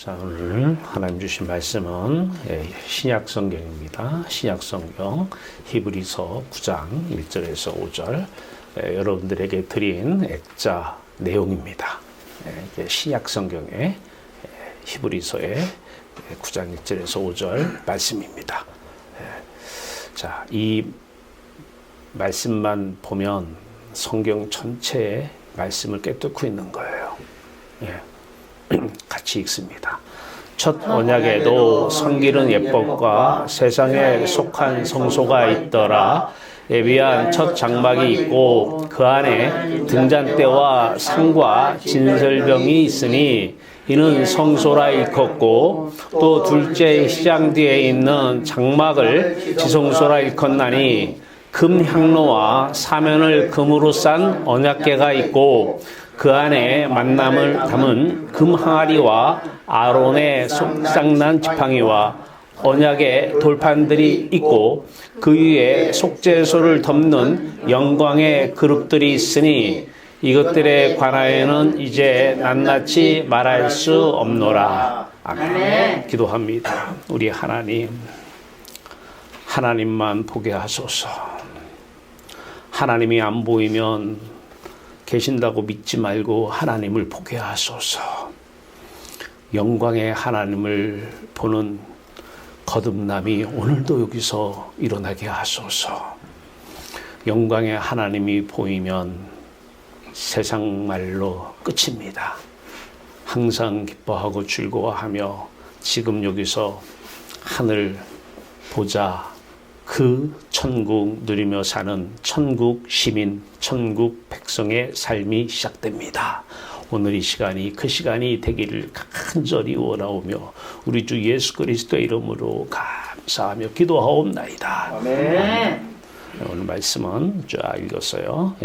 자, 오늘 하나님 주신 말씀은 신약 성경입니다. 신약 성경 히브리서 9장 1절에서 5절 여러분들에게 드린 액자 내용입니다. 신약 성경의 히브리서의 9장 1절에서 5절 말씀입니다. 자, 이 말씀만 보면 성경 전체의 말씀을 꿰뚫고 있는 거예요. 같이 읽습니다. 첫 언약에도 성기는 예법과 세상에 속한 성소가 있더라. 예비한 첫 장막이 있고 그 안에 등잔대와 상과 진설병이 있으니 이는 성소라 일컫고 또 둘째 시장 뒤에 있는 장막을 지성소라 일컫나니 금 향로와 사면을 금으로 싼 언약궤가 있고 그 안에 만남을 담은 금 항아리와 아론의 속상난 지팡이와 언약의 돌판들이 있고 그 위에 속죄소를 덮는 영광의 그룹들이 있으니 이것들에 관하여는 이제 낱낱이 말할 수 없노라. 아멘. 기도합니다. 우리 하나님만 보게 하소서. 하나님이 안 보이면 계신다고 믿지 말고 하나님을 보게 하소서. 영광의 하나님을 보는 거듭남이 오늘도 여기서 일어나게 하소서. 영광의 하나님이 보이면 세상 말로 끝입니다. 항상 기뻐하고 즐거워하며 지금 여기서 하늘 보자. 그 천국 누리며 사는 천국 시민, 천국 백성의 삶이 시작됩니다. 오늘 이 시간이 그 시간이 되기를 간절히 원하오며 우리 주 예수 그리스도의 이름으로 감사하며 기도하옵나이다. 아멘. 오늘 말씀은 쫙 읽었어요.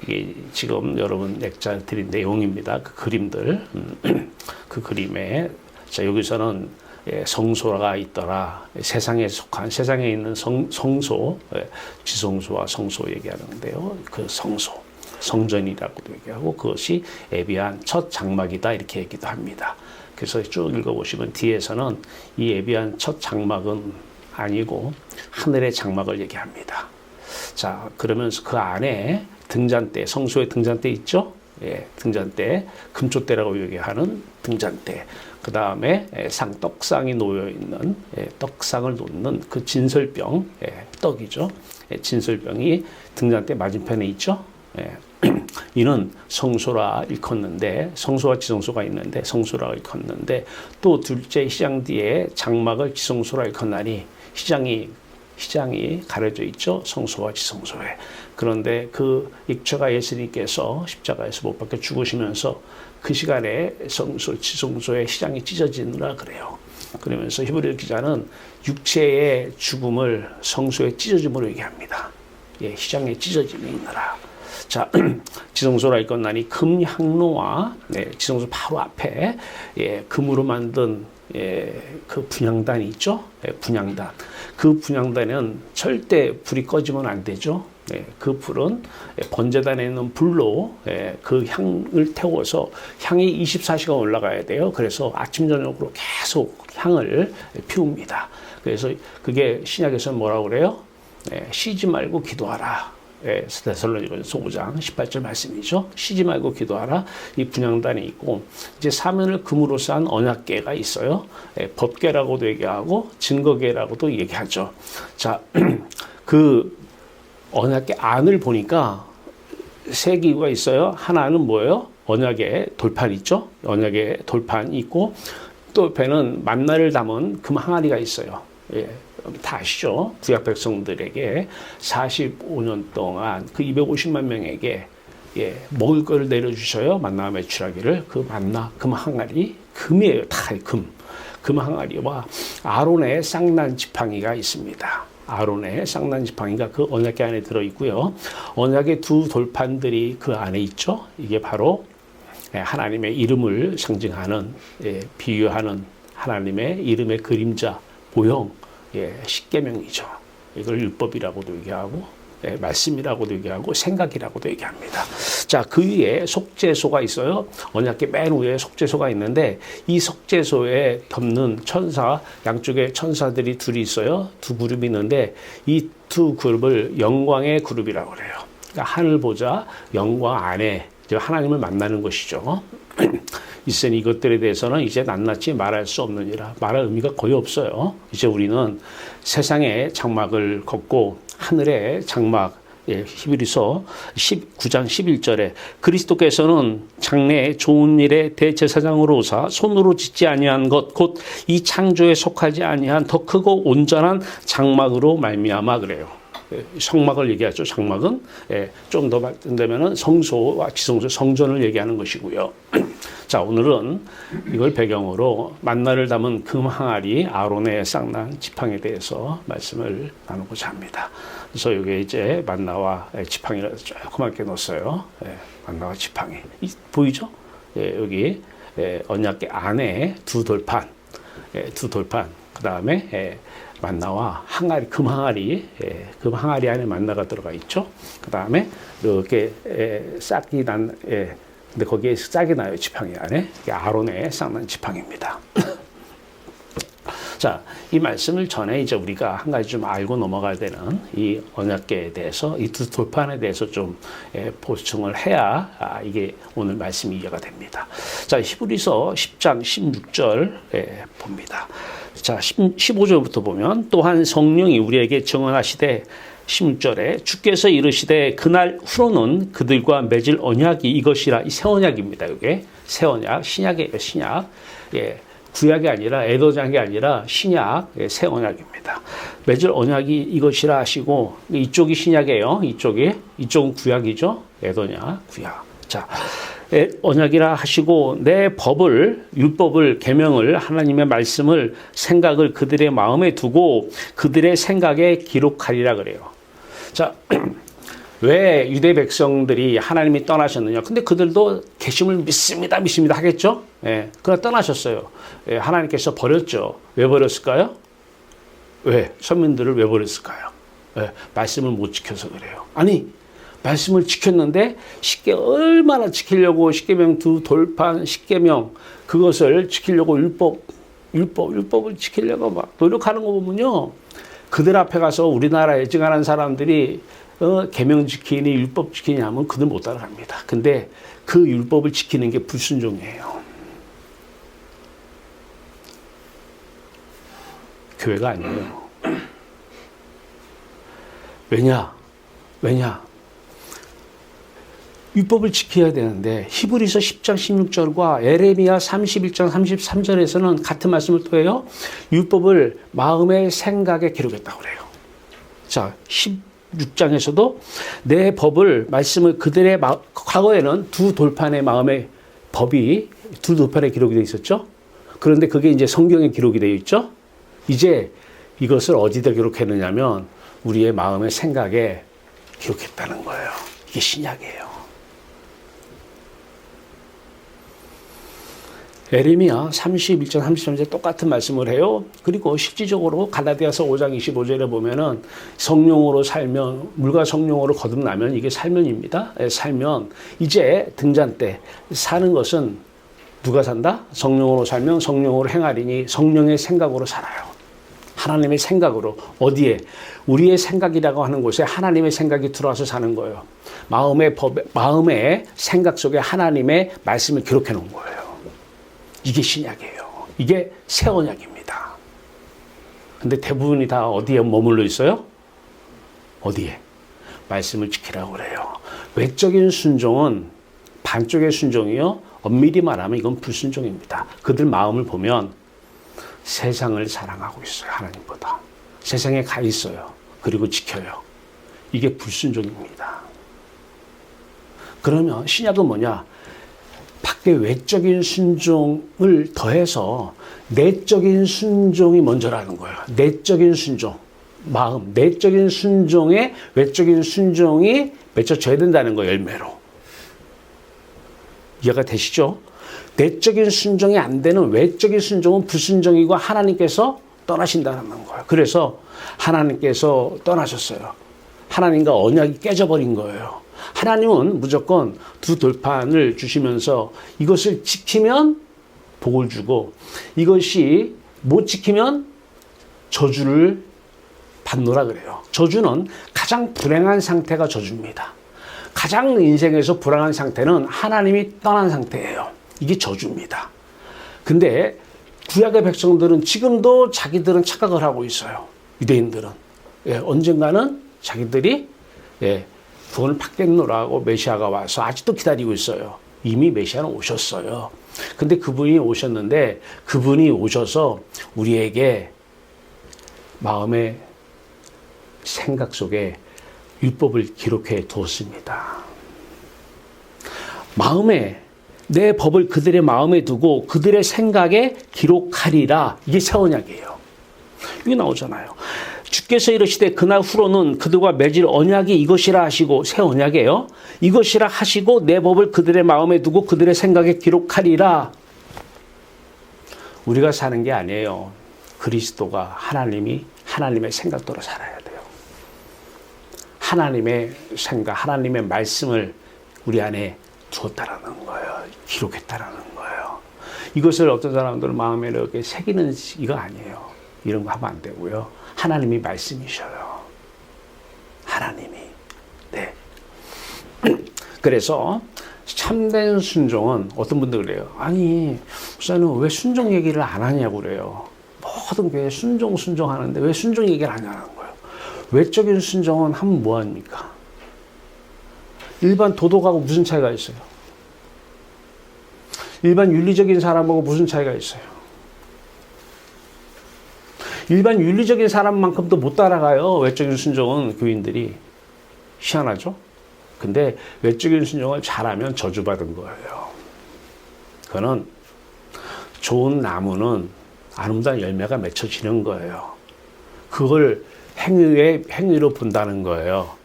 이게 지금 여러분 액자 드린 내용입니다. 그 그림들, 그 그림에 자 여기서는 성소가 있더라. 세상에 속한 세상에 있는 성소, 지성소와 성소 얘기하는데요. 그 성소, 성전이라고도 얘기하고 그것이 예비한 첫 장막이다 이렇게 얘기도 합니다. 그래서 쭉 읽어보시면 뒤에서는 이 예비한 첫 장막은 아니고 하늘의 장막을 얘기합니다. 자, 그러면서 그 안에 등잔대, 성소의 등잔대 있죠? 등잔대, 금초대라고 얘기하는 등잔대. 그 다음에 떡상이 놓여있는 떡상을 놓는 그 진설병, 떡이죠. 진설병이 등잔대 맞은편에 있죠. 이는 성소라 일컫는데 성소와 지성소가 있는데 성소라 일컫는데 또 둘째 시장 뒤에 장막을 지성소라 일컫나니 시장이 가려져 있죠. 성소와 지성소에. 그런데 그 익처가 예수님께서 십자가에서 못 박혀 죽으시면서 그 시간에 성소, 지성소의 시장이 찢어지느라 그래요. 그러면서 히브리 기자는 육체의 죽음을 성소의 찢어짐으로 얘기합니다. 시장의 찢어짐이 있느라. 자, 지성소라 일컫나니 금 향로와 지성소 바로 앞에 금으로 만든 그 분향단이 있죠. 분향단. 그 분향단에는 절대 불이 꺼지면 안 되죠. 그 불은 번제단에 있는 불로 그 향을 태워서 향이 24시간 올라가야 돼요. 그래서 아침 저녁으로 계속 향을 피웁니다. 그래서 그게 신약에서는 뭐라고 그래요? 쉬지 말고 기도하라. 데살로니가서 5장 18절 말씀이죠. 쉬지 말고 기도하라. 이 분향단이 있고 이제 사면을 금으로 싼 언약궤가 있어요. 법궤라고도 얘기하고 증거궤라고도 얘기하죠. 자, 그 언약궤 안을 보니까 세 기구가 있어요. 하나는 뭐예요? 언약의 돌판 있죠. 언약의 돌판이 있고 또 옆에는 만나를 담은 금 항아리가 있어요. 다 아시죠? 구약 백성들에게 45년 동안 그 250만 명에게 먹을 걸 내려주셔요. 만나 매출하기를. 그 만나 금 항아리 금이에요. 다 금 항아리와 아론의 쌍난 지팡이가 있습니다. 아론의 쌍난 지팡이가 그 언약궤 안에 들어있고요. 언약의 두 돌판들이 그 안에 있죠. 이게 바로 하나님의 이름을 상징하는 비유하는 하나님의 이름의 그림자 모형 십계명이죠. 이걸 율법이라고도 얘기하고 말씀이라고도 얘기하고 생각이라고도 얘기합니다. 자, 그 위에 속죄소가 있어요. 언약궤 맨 위에 속죄소가 있는데 이 속죄소에 덮는 천사, 양쪽에 천사들이 둘이 있어요. 두 그룹이 있는데 이 두 그룹을 영광의 그룹이라고 그래요. 그러니까 하늘 보좌, 영광 안에 하나님을 만나는 것이죠. 있으니 이것들에 대해서는 이제 낱낱이 말할 수 없느니라. 말할 의미가 거의 없어요. 이제 우리는 세상의 장막을 걷고 하늘의 장막, 히브리서 19장 11절에 그리스도께서는 장래에 좋은 일의 대제사장으로 오사 손으로 짓지 아니한 것 곧 이 창조에 속하지 아니한 더 크고 온전한 장막으로 말미암아 그래요. 성막을 얘기하죠. 장막은 좀 더 말된다면은 성소와 지성소, 성전을 얘기하는 것이고요. 자, 오늘은 이걸 배경으로 만나를 담은 금 항아리 아론의 쌍난 지팡이에 대해서 말씀을 나누고자 합니다. 그래서 여기 이제 만나와 지팡이를 조그맣게 넣었어요. 만나와 지팡이 보이죠? 여기 언약궤 안에 두 돌판, 그 다음에 만나와 항아리, 금 항아리 안에 만나가 들어가 있죠. 그 다음에 이렇게 싹이 난, 근데 거기에 싹이 나요, 지팡이 안에. 이게 아론의 쌍난 지팡이입니다. 자, 이 말씀을 전에 이제 우리가 한 가지 좀 알고 넘어가야 되는 이 언약궤에 대해서, 이 두 돌판에 대해서 좀 보충을 해야 이게 오늘 말씀이 이해가 됩니다. 자, 히브리서 10장 16절 봅니다. 자, 15절부터 보면 또한 성령이 우리에게 증언하시되 16절에 주께서 이르시되 그날 후로는 그들과 맺을 언약이 이것이라. 이 새 언약입니다. 이게 새 언약, 신약이에요. 신약. 구약이 아니라 에도장이 아니라 신약, 새 언약입니다. 맺을 언약이 이것이라 하시고 이쪽이 신약이에요. 이쪽은 구약이죠. 에도냐, 구약. 자, 언약이라 하시고 내 법을, 율법을, 계명을, 하나님의 말씀을, 생각을 그들의 마음에 두고 그들의 생각에 기록하리라 그래요. 자, 왜 유대 백성들이 하나님이 떠나셨느냐? 근데 그들도 계심을 믿습니다 하겠죠? 그러나 떠나셨어요. 하나님께서 버렸죠. 왜 버렸을까요? 왜? 선민들을 왜 버렸을까요? 말씀을 못 지켜서 그래요. 아니, 말씀을 지켰는데 얼마나 지키려고 십계명 두 돌판, 십계명 그것을 지키려고 율법을 지키려고 막 노력하는 거 보면요. 그들 앞에 가서 우리나라에 증언한 사람들이 계명 지키니 율법 지키니 하면 그들 못 따라갑니다. 근데 그 율법을 지키는 게 불순종이에요. 교회가 아니에요. 왜냐? 율법을 지켜야 되는데 히브리서 10장 16절과 에레미야 31장 33절에서는 같은 말씀을 또 해요. 율법을 마음의 생각에 기록했다고 그래요. 자, 16장에서도 내 법을, 말씀을 그들의 과거에는 두 돌판의 마음의 법이 두 돌판에 기록이 되어 있었죠. 그런데 그게 이제 성경에 기록이 되어 있죠. 이제 이것을 어디다 기록했느냐면 우리의 마음의 생각에 기록했다는 거예요. 이게 신약이에요. 에레미야 31장 33절에 똑같은 말씀을 해요. 그리고 실질적으로 갈라디아서 5장 25절에 보면은 성령으로 살면, 물과 성령으로 거듭나면 이게 살면입니다. 살면 이제 등잔 때 사는 것은 누가 산다? 성령으로 살면 성령으로 행하리니 성령의 생각으로 살아요. 하나님의 생각으로. 어디에? 우리의 생각이라고 하는 곳에 하나님의 생각이 들어와서 사는 거예요. 마음의 생각 속에 하나님의 말씀을 기록해 놓은 거예요. 이게 신약이에요. 이게 새 언약입니다. 근데 대부분이 다 어디에 머물러 있어요? 어디에? 말씀을 지키라고 그래요. 외적인 순종은 반쪽의 순종이요. 엄밀히 말하면 이건 불순종입니다. 그들 마음을 보면 세상을 사랑하고 있어요. 하나님보다. 세상에 가 있어요. 그리고 지켜요. 이게 불순종입니다. 그러면 신약은 뭐냐? 밖에 외적인 순종을 더해서 내적인 순종이 먼저라는 거예요. 내적인 순종. 마음, 내적인 순종에 외적인 순종이 맺혀져야 된다는 거예요. 열매로. 이해가 되시죠? 내적인 순종이 안 되는 외적인 순종은 불순종이고 하나님께서 떠나신다는 거예요. 그래서 하나님께서 떠나셨어요. 하나님과 언약이 깨져버린 거예요. 하나님은 무조건 두 돌판을 주시면서 이것을 지키면 복을 주고 이것이 못 지키면 저주를 받노라 그래요. 저주는 가장 불행한 상태가 저주입니다. 가장 인생에서 불행한 상태는 하나님이 떠난 상태예요. 이게 저주입니다. 근데 구약의 백성들은 지금도 자기들은 착각을 하고 있어요. 유대인들은. 예, 언젠가는 자기들이 구원을 받겠노라고 메시아가 와서 아직도 기다리고 있어요. 이미 메시아는 오셨어요. 근데 그분이 오셨는데 그분이 오셔서 우리에게 마음의 생각 속에 율법을 기록해 두었습니다. 마음에 내 법을 그들의 마음에 두고 그들의 생각에 기록하리라. 이게 새 언약이에요. 이게 나오잖아요. 주께서 이르시되 그날 후로는 그들과 맺을 언약이 이것이라 하시고 새 언약이에요. 이것이라 하시고 내 법을 그들의 마음에 두고 그들의 생각에 기록하리라. 우리가 사는 게 아니에요. 그리스도가 하나님의 생각대로 살아야 돼요. 하나님의 생각, 하나님의 말씀을 우리 안에 두었다라는 거예요. 기록했다라는 거예요. 이것을 어떤 사람들은 마음에 이렇게 새기는 이거 아니에요. 이런 거 하면 안 되고요. 하나님이 말씀이셔요. 하나님이. 네. 그래서 참된 순종은 어떤 분들 그래요. 아니, 목사님 왜 순종 얘기를 안 하냐고 그래요. 모든 교회 순종 하는데 왜 순종 얘기를 안 하는 거예요. 외적인 순종은 하면 뭐합니까? 일반 도덕하고 무슨 차이가 있어요? 일반 윤리적인 사람하고 무슨 차이가 있어요? 일반 윤리적인 사람만큼도 못 따라가요. 외적인 순종은 교인들이. 희한하죠? 근데 외적인 순종을 잘하면 저주받은 거예요. 그거는 좋은 나무는 아름다운 열매가 맺혀지는 거예요. 그걸 행위로 본다는 거예요.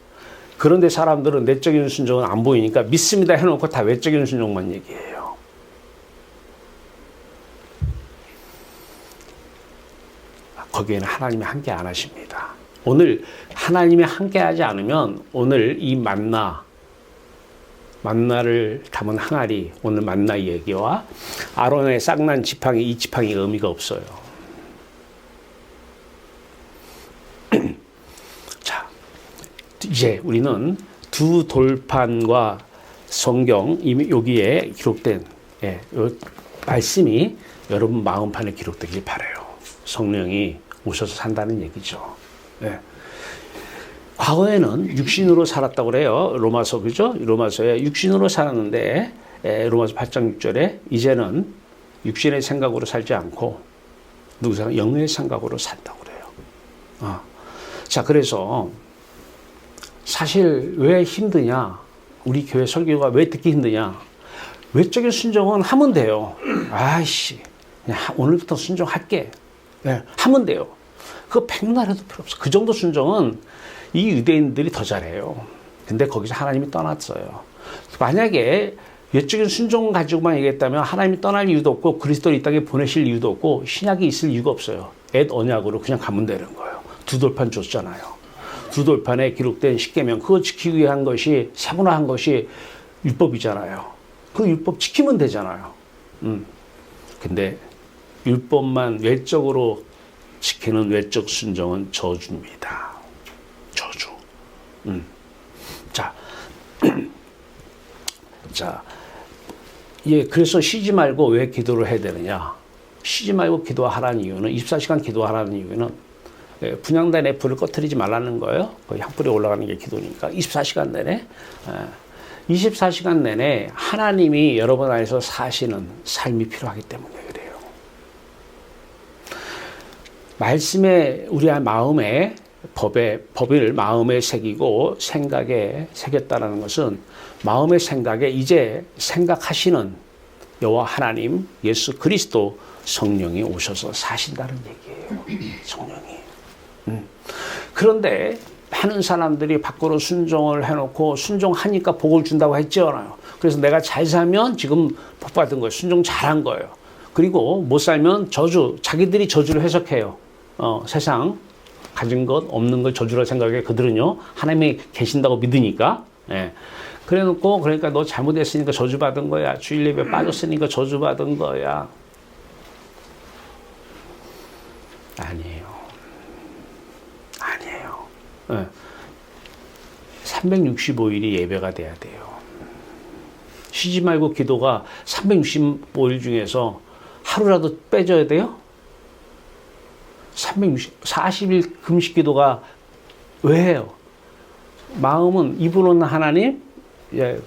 그런데 사람들은 내적인 순종은 안 보이니까 믿습니다 해놓고 다 외적인 순종만 얘기해요. 거기에는 하나님이 함께 안 하십니다. 오늘 하나님이 함께 하지 않으면 오늘 이 만나를 담은 항아리, 오늘 만나 얘기와 아론의 쌍난 지팡이, 이 지팡이 의미가 없어요. 자, 이제 우리는 두 돌판과 성경, 이미 여기에 기록된 말씀이 여러분 마음판에 기록되길 바라요. 성령이 오셔서 산다는 얘기죠. 예. 과거에는 육신으로 살았다고 그래요. 로마서, 그죠? 로마서에 육신으로 살았는데, 로마서 8장 6절에 이제는 육신의 생각으로 살지 않고, 영의 생각으로 산다고 그래요. 자, 그래서 사실 왜 힘드냐? 우리 교회 설교가 왜 듣기 힘드냐? 외적인 순종은 하면 돼요. 아이씨, 그냥 오늘부터 순종할게. 네, 하면 돼요. 그거 백날 해도 필요 없어. 그 정도 순종은 이 유대인들이 더 잘해요. 근데 거기서 하나님이 떠났어요. 만약에 외적인 순종 가지고만 얘기했다면 하나님이 떠날 이유도 없고 그리스도를 이 땅에 보내실 이유도 없고 신약이 있을 이유가 없어요. 옛 언약으로 그냥 가면 되는 거예요. 두 돌판 줬잖아요. 두 돌판에 기록된 십계명, 그거 지키기 위한 것이, 세분화한 것이 율법이잖아요. 그 율법 지키면 되잖아요. 근데 율법만 외적으로 지키는 외적 순종은 저주입니다. 저주. 자, 그래서 쉬지 말고 왜 기도를 해야 되느냐? 쉬지 말고 기도하라는 이유는, 24시간 기도하라는 이유는 분향단에 불을 꺼뜨리지 말라는 거예요. 거의 향불이 올라가는 게 기도니까. 24시간 내내 하나님이 여러분 안에서 사시는 삶이 필요하기 때문에 그래요. 말씀에 우리 마음에 법을 마음에 새기고 생각에 새겼다는 것은 마음의 생각에 이제 생각하시는 여호와 하나님 예수 그리스도 성령이 오셔서 사신다는 얘기예요. 성령이. 그런데 많은 사람들이 밖으로 순종을 해놓고 순종하니까 복을 준다고 했잖아요. 그래서 내가 잘 살면 지금 복 받은 거예요. 순종 잘한 거예요. 그리고 못 살면 자기들이 저주를 해석해요. 세상 가진 것 없는 걸 저주라 생각해. 그들은요 하나님이 계신다고 믿으니까. 예. 그래놓고 그러니까 너 잘못했으니까 저주받은 거야. 주일 예배 빠졌으니까 저주받은 거야. 아니에요. 예. 365일이 예배가 돼야 돼요. 쉬지 말고 기도가 365일 중에서 하루라도 빼줘야 돼요? 40일 금식 기도가 왜 해요? 마음은 입으로는 하나님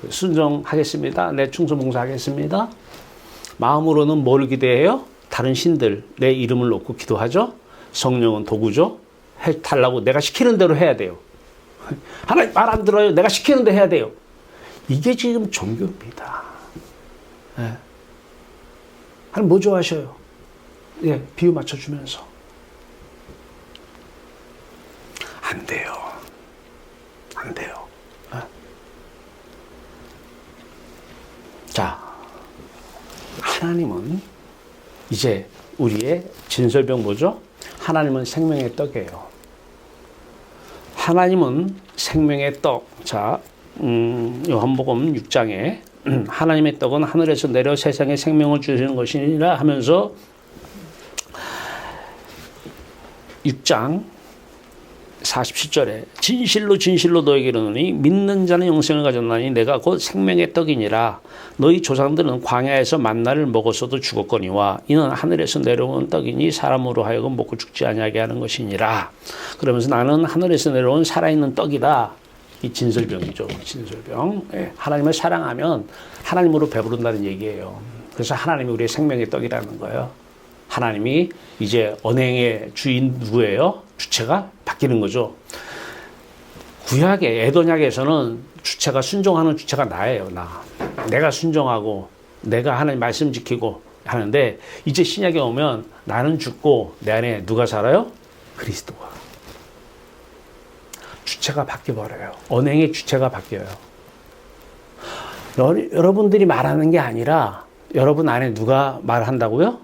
순종하겠습니다. 내 충성 봉사하겠습니다. 마음으로는 뭘 기대해요? 다른 신들 내 이름을 놓고 기도하죠. 성령은 도구죠. 해달라고 내가 시키는 대로 해야 돼요. 하나님 말 안 들어요. 내가 시키는 대로 해야 돼요. 이게 지금 종교입니다. 예. 하나님 뭐 좋아하셔요? 예, 비유 맞춰주면서. 안 돼요. 안 돼요. 예. 자, 하나님은 이제 우리의 진설병 뭐죠? 하나님은 생명의 떡이에요. 하나님은 생명의 떡. 자, 요한복음 6장에 하나님의 떡은 하늘에서 내려 세상에 생명을 주시는 것이니라 하면서 6장 47절에 진실로 진실로 너에게 이르노니 믿는 자는 영생을 가졌나니 내가 곧 생명의 떡이니라. 너희 조상들은 광야에서 만나를 먹었어도 죽었거니와 이는 하늘에서 내려온 떡이니 사람으로 하여금 먹고 죽지 아니하게 하는 것이니라. 그러면서 나는 하늘에서 내려온 살아있는 떡이다. 이 진설병이죠. 진설병. 예. 하나님을 사랑하면 하나님으로 배부른다는 얘기예요. 그래서 하나님이 우리의 생명의 떡이라는 거예요. 하나님이 이제 언행의 주인 누구예요? 주체가 바뀌는 거죠. 구약의 에도약에서는 주체가 순종하는 주체가 나예요. 내가 순종하고 내가 하나님 말씀 지키고 하는데 이제 신약에 오면 나는 죽고 내 안에 누가 살아요? 그리스도가. 주체가 바뀌어버려요. 언행의 주체가 바뀌어요. 여러분들이 말하는 게 아니라 여러분 안에 누가 말한다고요?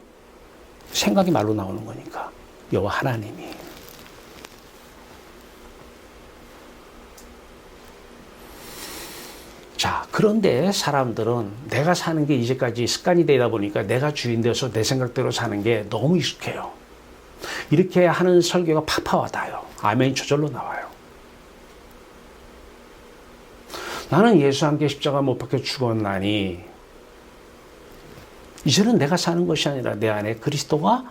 생각이 말로 나오는 거니까. 여호와 하나님이. 자, 그런데 사람들은 내가 사는 게 이제까지 습관이 되다 보니까 내가 주인 되어서 내 생각대로 사는 게 너무 익숙해요. 이렇게 하는 설교가 팍팍 와닿아요. 아멘이 저절로 나와요. 나는 예수 함께 십자가 못 박혀 죽었나니 이제는 내가 사는 것이 아니라 내 안에 그리스도가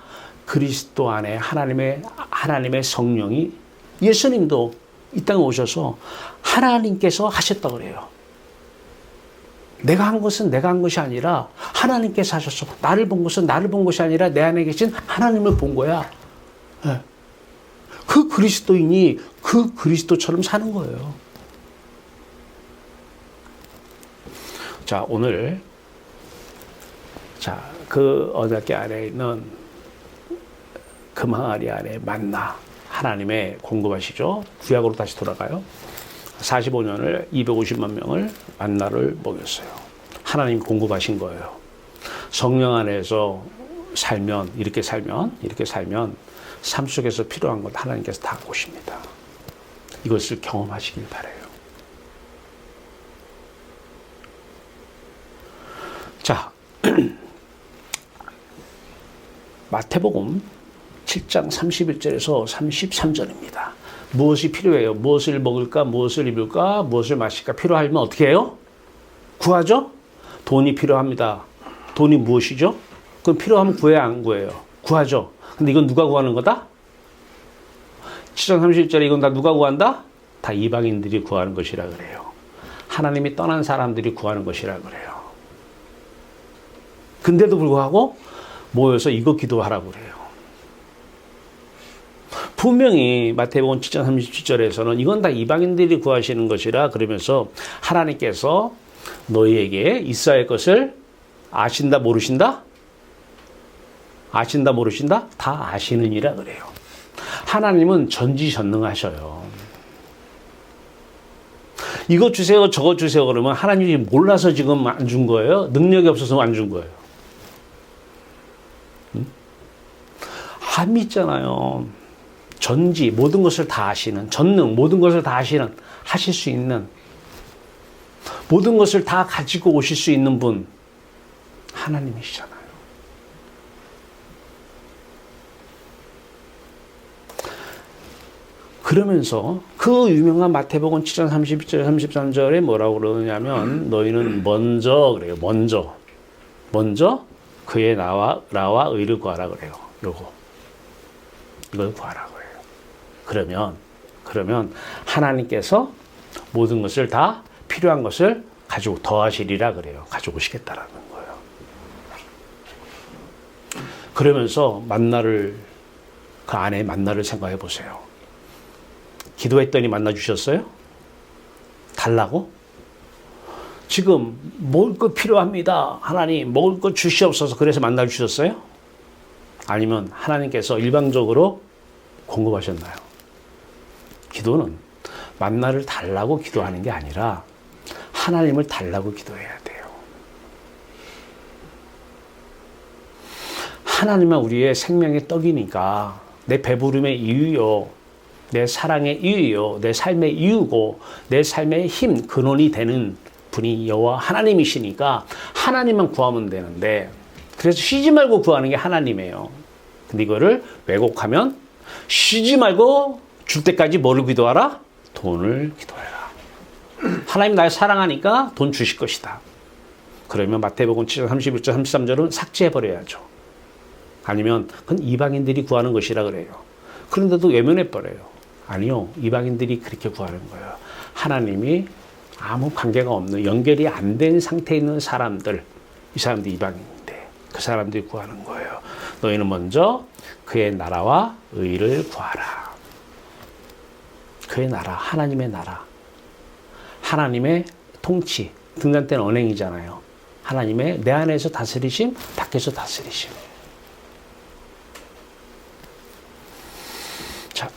그리스도 안에 하나님의 성령이 예수님도 이 땅에 오셔서 하나님께서 하셨다고 그래요. 내가 한 것은 내가 한 것이 아니라 하나님께서 하셨어. 나를 본 것은 나를 본 것이 아니라 내 안에 계신 하나님을 본 거야. 네. 그 그리스도인이 그 그리스도처럼 사는 거예요. 자, 오늘 그 언약궤 안에 있는 금항아리 안에 만나 하나님의 공급하시죠. 구약으로 다시 돌아가요. 45년을 250만 명을 만나를 먹였어요. 하나님 공급하신 거예요. 성령 안에서 이렇게 살면 삶 속에서 필요한 것 하나님께서 다 보십니다. 이것을 경험하시길 바라요. 자, 마태복음 7장 31절에서 33절입니다. 무엇이 필요해요? 무엇을 먹을까? 무엇을 입을까? 무엇을 마실까? 필요하면 어떻게 해요? 구하죠? 돈이 필요합니다. 돈이 무엇이죠? 그럼 필요하면 구해야 안 구해요? 구하죠. 근데 이건 누가 구하는 거다? 7장 31절에 이건 다 누가 구한다? 다 이방인들이 구하는 것이라 그래요. 하나님이 떠난 사람들이 구하는 것이라 그래요. 근데도 불구하고 모여서 이거 기도하라고 그래요. 분명히 마태복음 7장 37절에서는 이건 다 이방인들이 구하시는 것이라 그러면서 하나님께서 너희에게 있어야 할 것을 아신다 모르신다? 아신다 모르신다? 다 아시느니라 그래요. 하나님은 전지전능하셔요. 이거 주세요 저거 주세요 그러면 하나님이 몰라서 지금 안 준 거예요? 능력이 없어서 안 준 거예요? 안 믿잖아요. 전지, 모든 것을 다 아시는, 전능, 모든 것을 다 아시는, 하실 수 있는, 모든 것을 다 가지고 오실 수 있는 분, 하나님이시잖아요. 그러면서 그 유명한 마태복음 7장 32절 33절에 뭐라고 그러냐면 너희는 먼저 그래요. 먼저 그의 나와 의를 구하라 그래요. 이걸 구하라 그래요. 그러면 하나님께서 모든 것을 다 필요한 것을 가지고 더하시리라 그래요. 가지고 오시겠다라는 거예요. 그러면서 만나를 그 안에 만나를 생각해 보세요. 기도했더니 만나 주셨어요? 달라고? 지금 먹을 것 필요합니다. 하나님 먹을 것 주시옵소서. 그래서 만나 주셨어요? 아니면 하나님께서 일방적으로 공급하셨나요? 기도는 만나를 달라고 기도하는 게 아니라 하나님을 달라고 기도해야 돼요. 하나님은 우리의 생명의 떡이니까 내 배부름의 이유요, 내 사랑의 이유요, 내 삶의 이유고 내 삶의 힘, 근원이 되는 분이 여호와 하나님이시니까 하나님만 구하면 되는데, 그래서 쉬지 말고 구하는 게 하나님이에요. 근데 이거를 왜곡하면 쉬지 말고 줄 때까지 뭐를 기도하라? 돈을 기도해라. 하나님 날 사랑하니까 돈 주실 것이다. 그러면 마태복음 7장 31절 33절은 삭제해버려야죠. 아니면 그건 이방인들이 구하는 것이라 그래요. 그런데도 외면해버려요. 아니요, 이방인들이 그렇게 구하는 거예요. 하나님이 아무 관계가 없는, 연결이 안 된 상태에 있는 사람들, 이 사람들 이방인인데 그 사람들이 구하는 거예요. 너희는 먼저 그의 나라와 의를 구하라. 그의 나라, 하나님의 나라, 하나님의 통치, 등잔 때는 언행이잖아요. 하나님의 내 안에서 다스리심, 밖에서 다스리심. 자,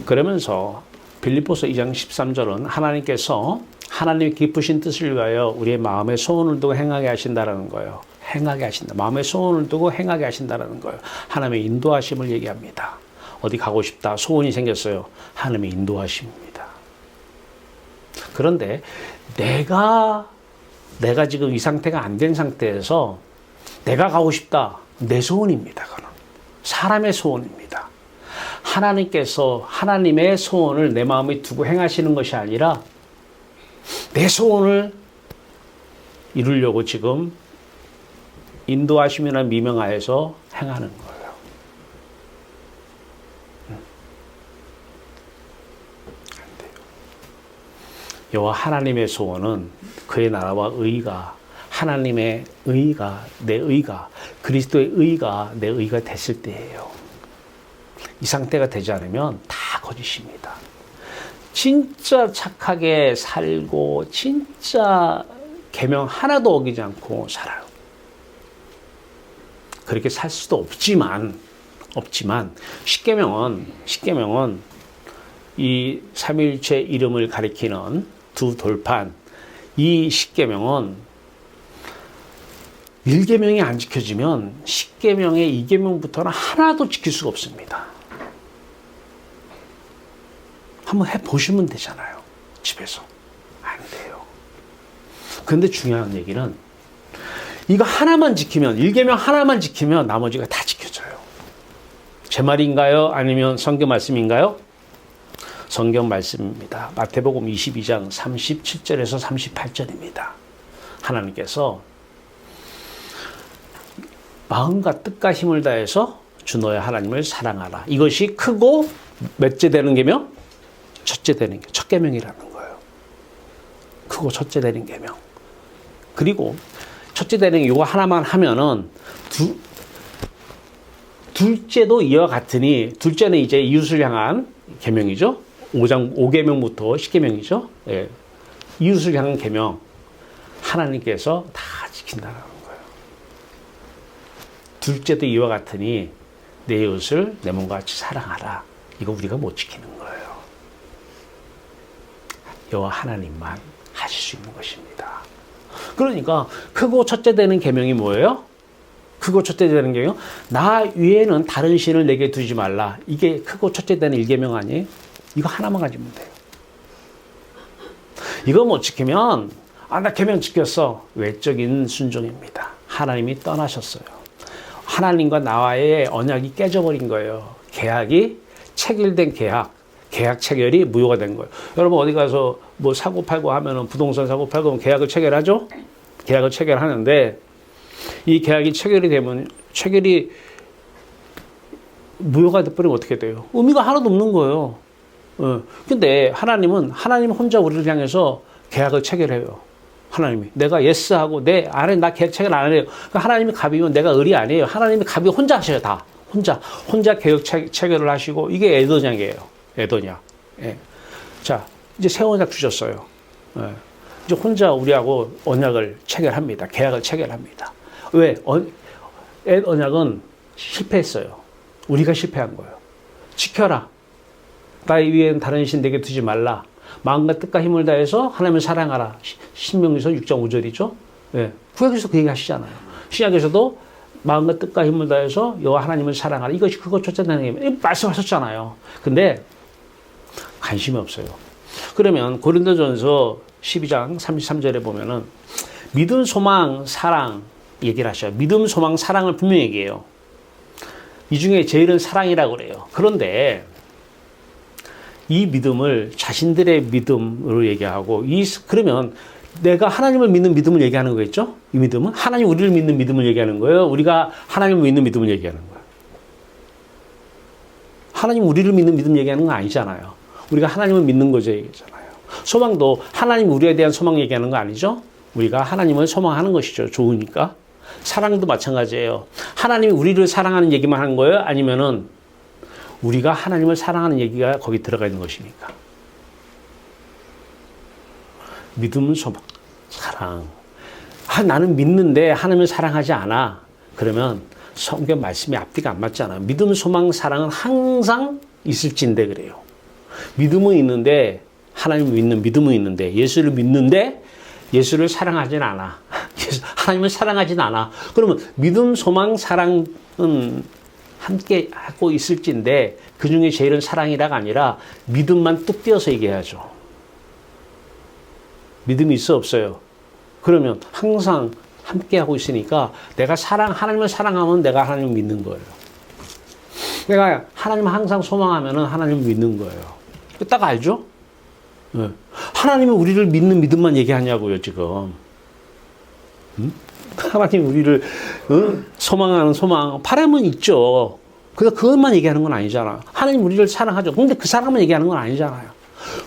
그러면서 빌립보서 2장 13절은 하나님께서 하나님의 기쁘신 뜻을 위하여 우리의 마음의 소원을 두고 행하게 하신다라는 거예요. 행하게 하신다. 마음의 소원을 두고 행하게 하신다라는 거예요. 하나님의 인도하심을 얘기합니다. 어디 가고 싶다, 소원이 생겼어요. 하나님의 인도하심입니다. 그런데 내가 지금 이 상태가 안 된 상태에서 내가 가고 싶다, 내 소원입니다. 그건 사람의 소원입니다. 하나님께서 하나님의 소원을 내 마음에 두고 행하시는 것이 아니라 내 소원을 이루려고 지금 인도하심이나 미명하여서 행하는 거예요. 안 돼요. 여호와 하나님의 소원은 그의 나라와 의가, 하나님의 의가, 내 의가, 그리스도의 의가 내 의가 됐을 때예요. 이 상태가 되지 않으면 다 거짓입니다. 진짜 착하게 살고 진짜 계명 하나도 어기지 않고 살아요. 그렇게 살 수도 없지만 십계명은 이 삼위일체 이름을 가리키는 두 돌판, 이 십계명은 1계명이 안 지켜지면 10계명의 2계명부터는 하나도 지킬 수가 없습니다. 한번 해보시면 되잖아요. 집에서. 안 돼요. 그런데 중요한 얘기는 이거 하나만 지키면, 1계명 하나만 지키면 나머지가 다 지켜져요. 제 말인가요? 아니면 성경 말씀인가요? 성경 말씀입니다. 마태복음 22장 37절에서 38절입니다. 하나님께서 마음과 뜻과 힘을 다해서 주 너의 하나님을 사랑하라. 이것이 크고 몇째 되는 계명? 첫째 되는 게 첫 계명이라는 거예요. 크고 첫째 되는 계명. 그리고 첫째 되는 이거 하나만 하면은 둘째도 이와 같으니, 둘째는 이제 이웃을 향한 계명이죠. 5계명부터 10계명이죠. 예. 이웃을 향한 계명. 하나님께서 다 지킨다는 거예요. 둘째도 이와 같으니 내 이웃을 내 몸과 같이 사랑하라. 이거 우리가 못 지키는 거예요. 여호와 하나님만 하실 수 있는 것입니다. 그러니까 크고 첫째 되는 계명이 뭐예요? 크고 첫째 되는 게요. 나 위에는 다른 신을 내게 두지 말라. 이게 크고 첫째 되는 일계명 아니에요? 이거 하나만 가지면 돼요. 이거 못 지키면 나 계명 지켰어. 외적인 순종입니다. 하나님이 떠나셨어요. 하나님과 나와의 언약이 깨져버린 거예요. 계약이 체결된 계약 체결이 무효가 된 거예요. 여러분 어디 가서 뭐 사고 팔고 하면은 부동산 사고 팔고 하면 계약을 체결하죠? 계약을 체결하는데 이 계약이 체결이 무효가 돼버리면 어떻게 돼요? 의미가 하나도 없는 거예요. 근데 하나님 혼자 우리를 향해서 계약을 체결해요. 하나님이 내가 예스하고 내 안에 나 계약 체결 안 해요. 그러니까 하나님이 갑이면 내가 을이 아니에요. 하나님이 갑이 혼자 하셔요. 다 혼자 계약 체결을 하시고 이게 에도냐이에요. 에도냐. 예. 자 이제 새 언약 주셨어요. 예. 이제 혼자 우리하고 언약을 체결합니다. 계약을 체결합니다. 왜? 언약은 실패했어요. 우리가 실패한 거예요. 지켜라. 나의 위에는 다른 신 내게 두지 말라. 마음과 뜻과 힘을 다해서 하나님을 사랑하라. 신명기서 6.5절이죠. 예. 구약에서 그 얘기 하시잖아요. 신약에서도 마음과 뜻과 힘을 다해서 여호와 하나님을 사랑하라. 이것이 그것 쫓아내는 게 말씀하셨잖아요. 근데 관심이 없어요. 그러면 고린도전서 12장 33절에 보면은 믿음, 소망, 사랑 얘기를 하셔요. 믿음, 소망, 사랑을 분명히 얘기해요. 이 중에 제일은 사랑이라고 그래요. 그런데 이 믿음을 자신들의 믿음으로 얘기하고 그러면 내가 하나님을 믿는 믿음을 얘기하는 거겠죠? 이 믿음은 하나님 우리를 믿는 믿음을 얘기하는 거예요. 우리가 하나님을 믿는 믿음을 얘기하는 거예요. 하나님 우리를 믿는 믿음 얘기하는 건 아니잖아요. 우리가 하나님을 믿는 거죠 얘기잖아요. 소망도 하나님 우리에 대한 소망 얘기하는 거 아니죠? 우리가 하나님을 소망하는 것이죠. 좋으니까. 사랑도 마찬가지예요. 하나님이 우리를 사랑하는 얘기만 하는 거예요? 아니면은 우리가 하나님을 사랑하는 얘기가 거기 들어가 있는 것이니까. 믿음, 소망, 사랑. 나는 믿는데 하나님을 사랑하지 않아. 그러면 성경 말씀이 앞뒤가 안 맞잖아요. 믿음, 소망, 사랑은 항상 있을진데 그래요. 믿음은 있는데 하나님을 믿는 믿음은 있는데 예수를 믿는데 예수를 사랑하진 않아. 하나님을 사랑하진 않아. 그러면 믿음, 소망, 사랑은 함께 하고 있을진데 그 중에 제일은 사랑이라가 아니라 믿음만 뚝 띄어서 얘기해야죠. 믿음이 있어 없어요? 그러면 항상 함께 하고 있으니까 내가 하나님을 사랑하면 내가 하나님을 믿는 거예요. 내가 하나님을 항상 소망하면 하나님을 믿는 거예요. 딱 알죠? 네. 하나님이 우리를 믿는 믿음만 얘기하냐고요, 지금. 하나님 우리를 소망하는 소망, 바람은 있죠. 그래서 그것만 얘기하는 건 아니잖아. 하나님 우리를 사랑하죠. 근데 그 사랑만 얘기하는 건 아니잖아요.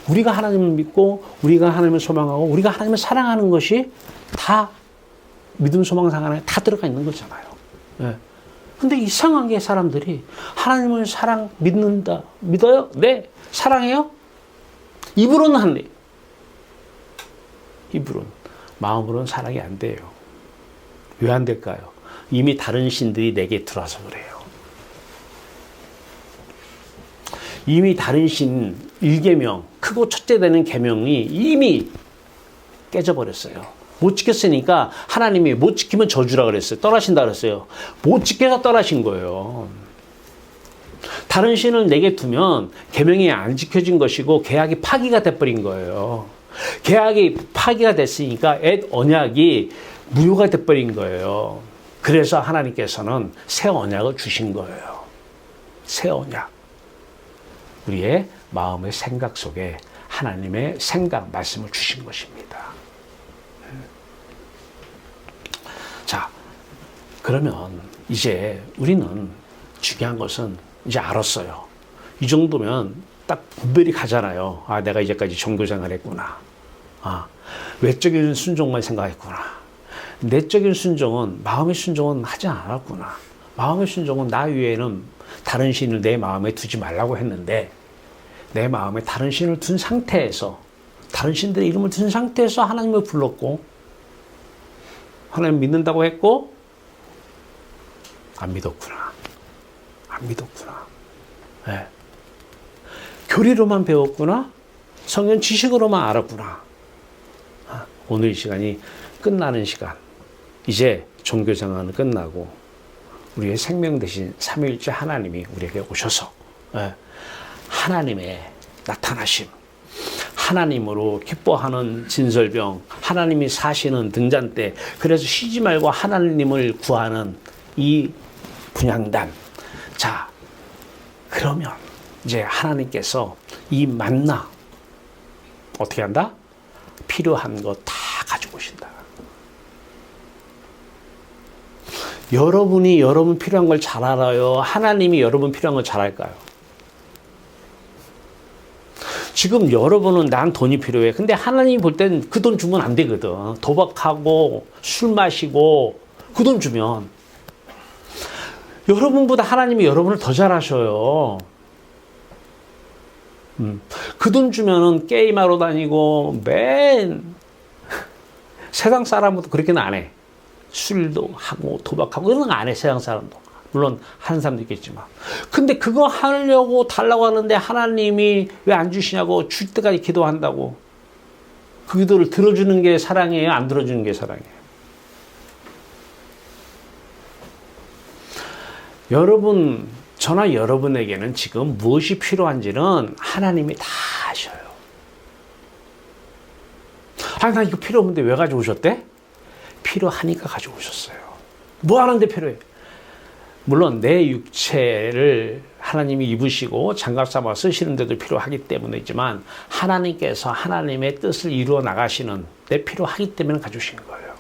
우리가 하나님을 믿고 우리가 하나님을 소망하고 우리가 하나님을 사랑하는 것이 다 믿음, 소망, 사랑 안에 다 들어가 있는 거잖아요. 네. 근데 이상한 게 사람들이 하나님을 믿는다. 믿어요? 네. 사랑해요? 입으로는 한대. 입으로는. 마음으로는 사랑이 안 돼요. 왜 안 될까요? 이미 다른 신들이 내게 들어와서 그래요. 이미 다른 신 1계명, 크고 첫째 되는 계명이 이미 깨져버렸어요. 못 지켰으니까 하나님이 못 지키면 저주라 그랬어요. 떠나신다 그랬어요. 못 지켜서 떠나신 거예요. 다른 신을 내게 두면 계명이 안 지켜진 것이고 계약이 파기가 돼버린 거예요. 계약이 파기가 됐으니까 옛 언약이 무효가 돼버린 거예요. 그래서 하나님께서는 새 언약을 주신 거예요. 새 언약. 우리의 마음의 생각 속에 하나님의 생각, 말씀을 주신 것입니다. 자, 그러면 이제 우리는 중요한 것은 이제 알았어요. 이 정도면 딱 분별이 가잖아요. 내가 이제까지 종교생활 했구나. 외적인 순종만 생각했구나. 내적인 순종은, 마음의 순종은 하지 않았구나. 마음의 순종은 나 위에는 다른 신을 내 마음에 두지 말라고 했는데 내 마음에 다른 신을 둔 상태에서, 다른 신들의 이름을 둔 상태에서 하나님을 불렀고 하나님 믿는다고 했고 안 믿었구나. 안 믿었구나. 네. 교리로만 배웠구나. 성경 지식으로만 알았구나. 오늘 이 시간이 끝나는 시간. 이제 종교생활은 끝나고 우리의 생명 대신 삼위일체 하나님이 우리에게 오셔서 하나님의 나타나심, 하나님으로 기뻐하는 진설병, 하나님이 사시는 등잔대, 그래서 쉬지 말고 하나님을 구하는 이 분향단. 자, 그러면 이제 하나님께서 이 만나 어떻게 한다? 필요한 거 다 가지고 오신다. 여러분이 여러분 필요한 걸 잘 알아요? 하나님이 여러분 필요한 걸 잘 알까요? 지금 여러분은 난 돈이 필요해. 근데 하나님이 볼 땐 그 돈 주면 안 되거든. 도박하고 술 마시고 그 돈 주면. 여러분보다 하나님이 여러분을 더 잘 아셔요. 그 돈 주면은 게임하러 다니고 세상 사람도 그렇게는 안 해. 술도 하고 도박하고 이런 거 안 해. 세상 사람도. 물론 하는 사람도 있겠지만. 근데 그거 하려고 달라고 하는데 하나님이 왜 안 주시냐고 줄 때까지 기도한다고. 그 기도를 들어주는 게 사랑이에요? 안 들어주는 게 사랑이에요? 여러분, 저나 여러분에게는 지금 무엇이 필요한지는 하나님이 다 아셔요. 나 이거 필요 없는데 왜 가져오셨대? 필요하니까 가져오셨어요. 뭐 하는데 필요해? 물론 내 육체를 하나님이 입으시고 장갑 삼아 쓰시는 데도 필요하기 때문이지만 하나님께서 하나님의 뜻을 이루어 나가시는 데 필요하기 때문에 가져오신 거예요.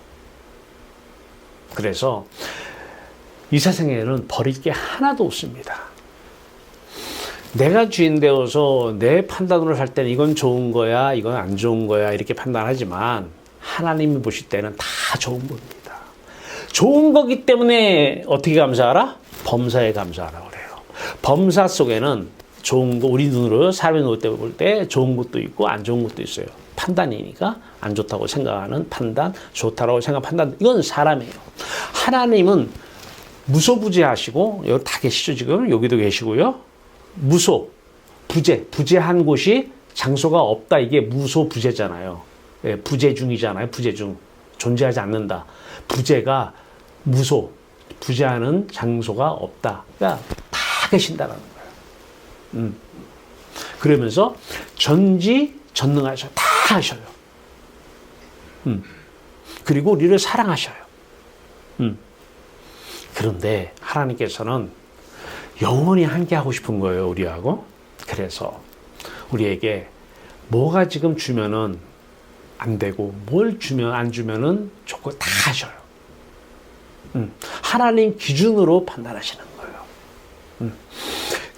그래서 이 세상에는 버릴 게 하나도 없습니다. 내가 주인 되어서 내 판단으로 살 때는 이건 좋은 거야, 이건 안 좋은 거야 이렇게 판단하지만 하나님이 보실 때는 다 좋은 겁니다. 좋은 거기 때문에 어떻게 감사하라? 범사에 감사하라 그래요. 범사 속에는 좋은 거, 우리 눈으로 사람의 눈으로 볼 때 좋은 것도 있고 안 좋은 것도 있어요. 판단이니까 안 좋다고 생각하는 판단, 좋다고 생각하는 판단, 이건 사람이에요. 하나님은 무소부재하시고 여기 다 계시죠 지금? 여기도 계시고요. 무소, 부재한 곳이 장소가 없다. 이게 무소부재잖아요. 예, 부재중이잖아요. 부재중. 존재하지 않는다. 부재가 무소, 부재하는 장소가 없다. 그러니까 다 계신다는 거예요. 그러면서 전지전능하셔. 다 하셔요. 그리고 우리를 사랑하셔요. 그런데 하나님께서는 영원히 함께 하고 싶은 거예요, 우리하고. 그래서 우리에게 뭐가 지금 주면은 안 되고 뭘 주면 안 주면은 좋고 다 하셔요. 하나님 기준으로 판단하시는 거예요.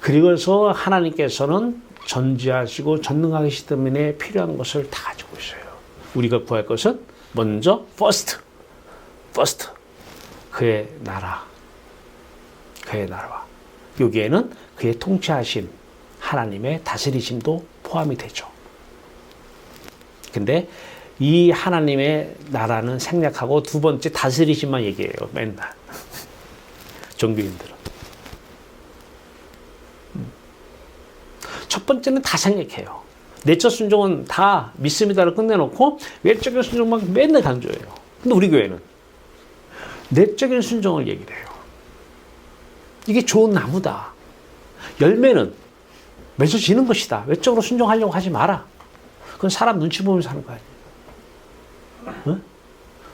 그리고서 하나님께서는 전지하시고 전능하시기 때문에 필요한 것을 다 가지고 있어요. 우리가 구할 것은 먼저 first 그의 나라, 그의 나라와 여기에는 그의 통치하심, 하나님의 다스리심도 포함이 되죠. 근데 이 하나님의 나라는 생략하고 두 번째 다스리심만 얘기해요. 맨날. 종교인들은. 첫 번째는 다 생략해요. 내적 순종은 다 믿습니다를 끝내놓고 외적인 순종만 맨날 강조해요. 근데 우리 교회는 내적인 순종을 얘기를 해요. 이게 좋은 나무다. 열매는 맺어지는 것이다. 외적으로 순종하려고 하지 마라. 그건 사람 눈치 보면서 하는 거 아니에요. 어?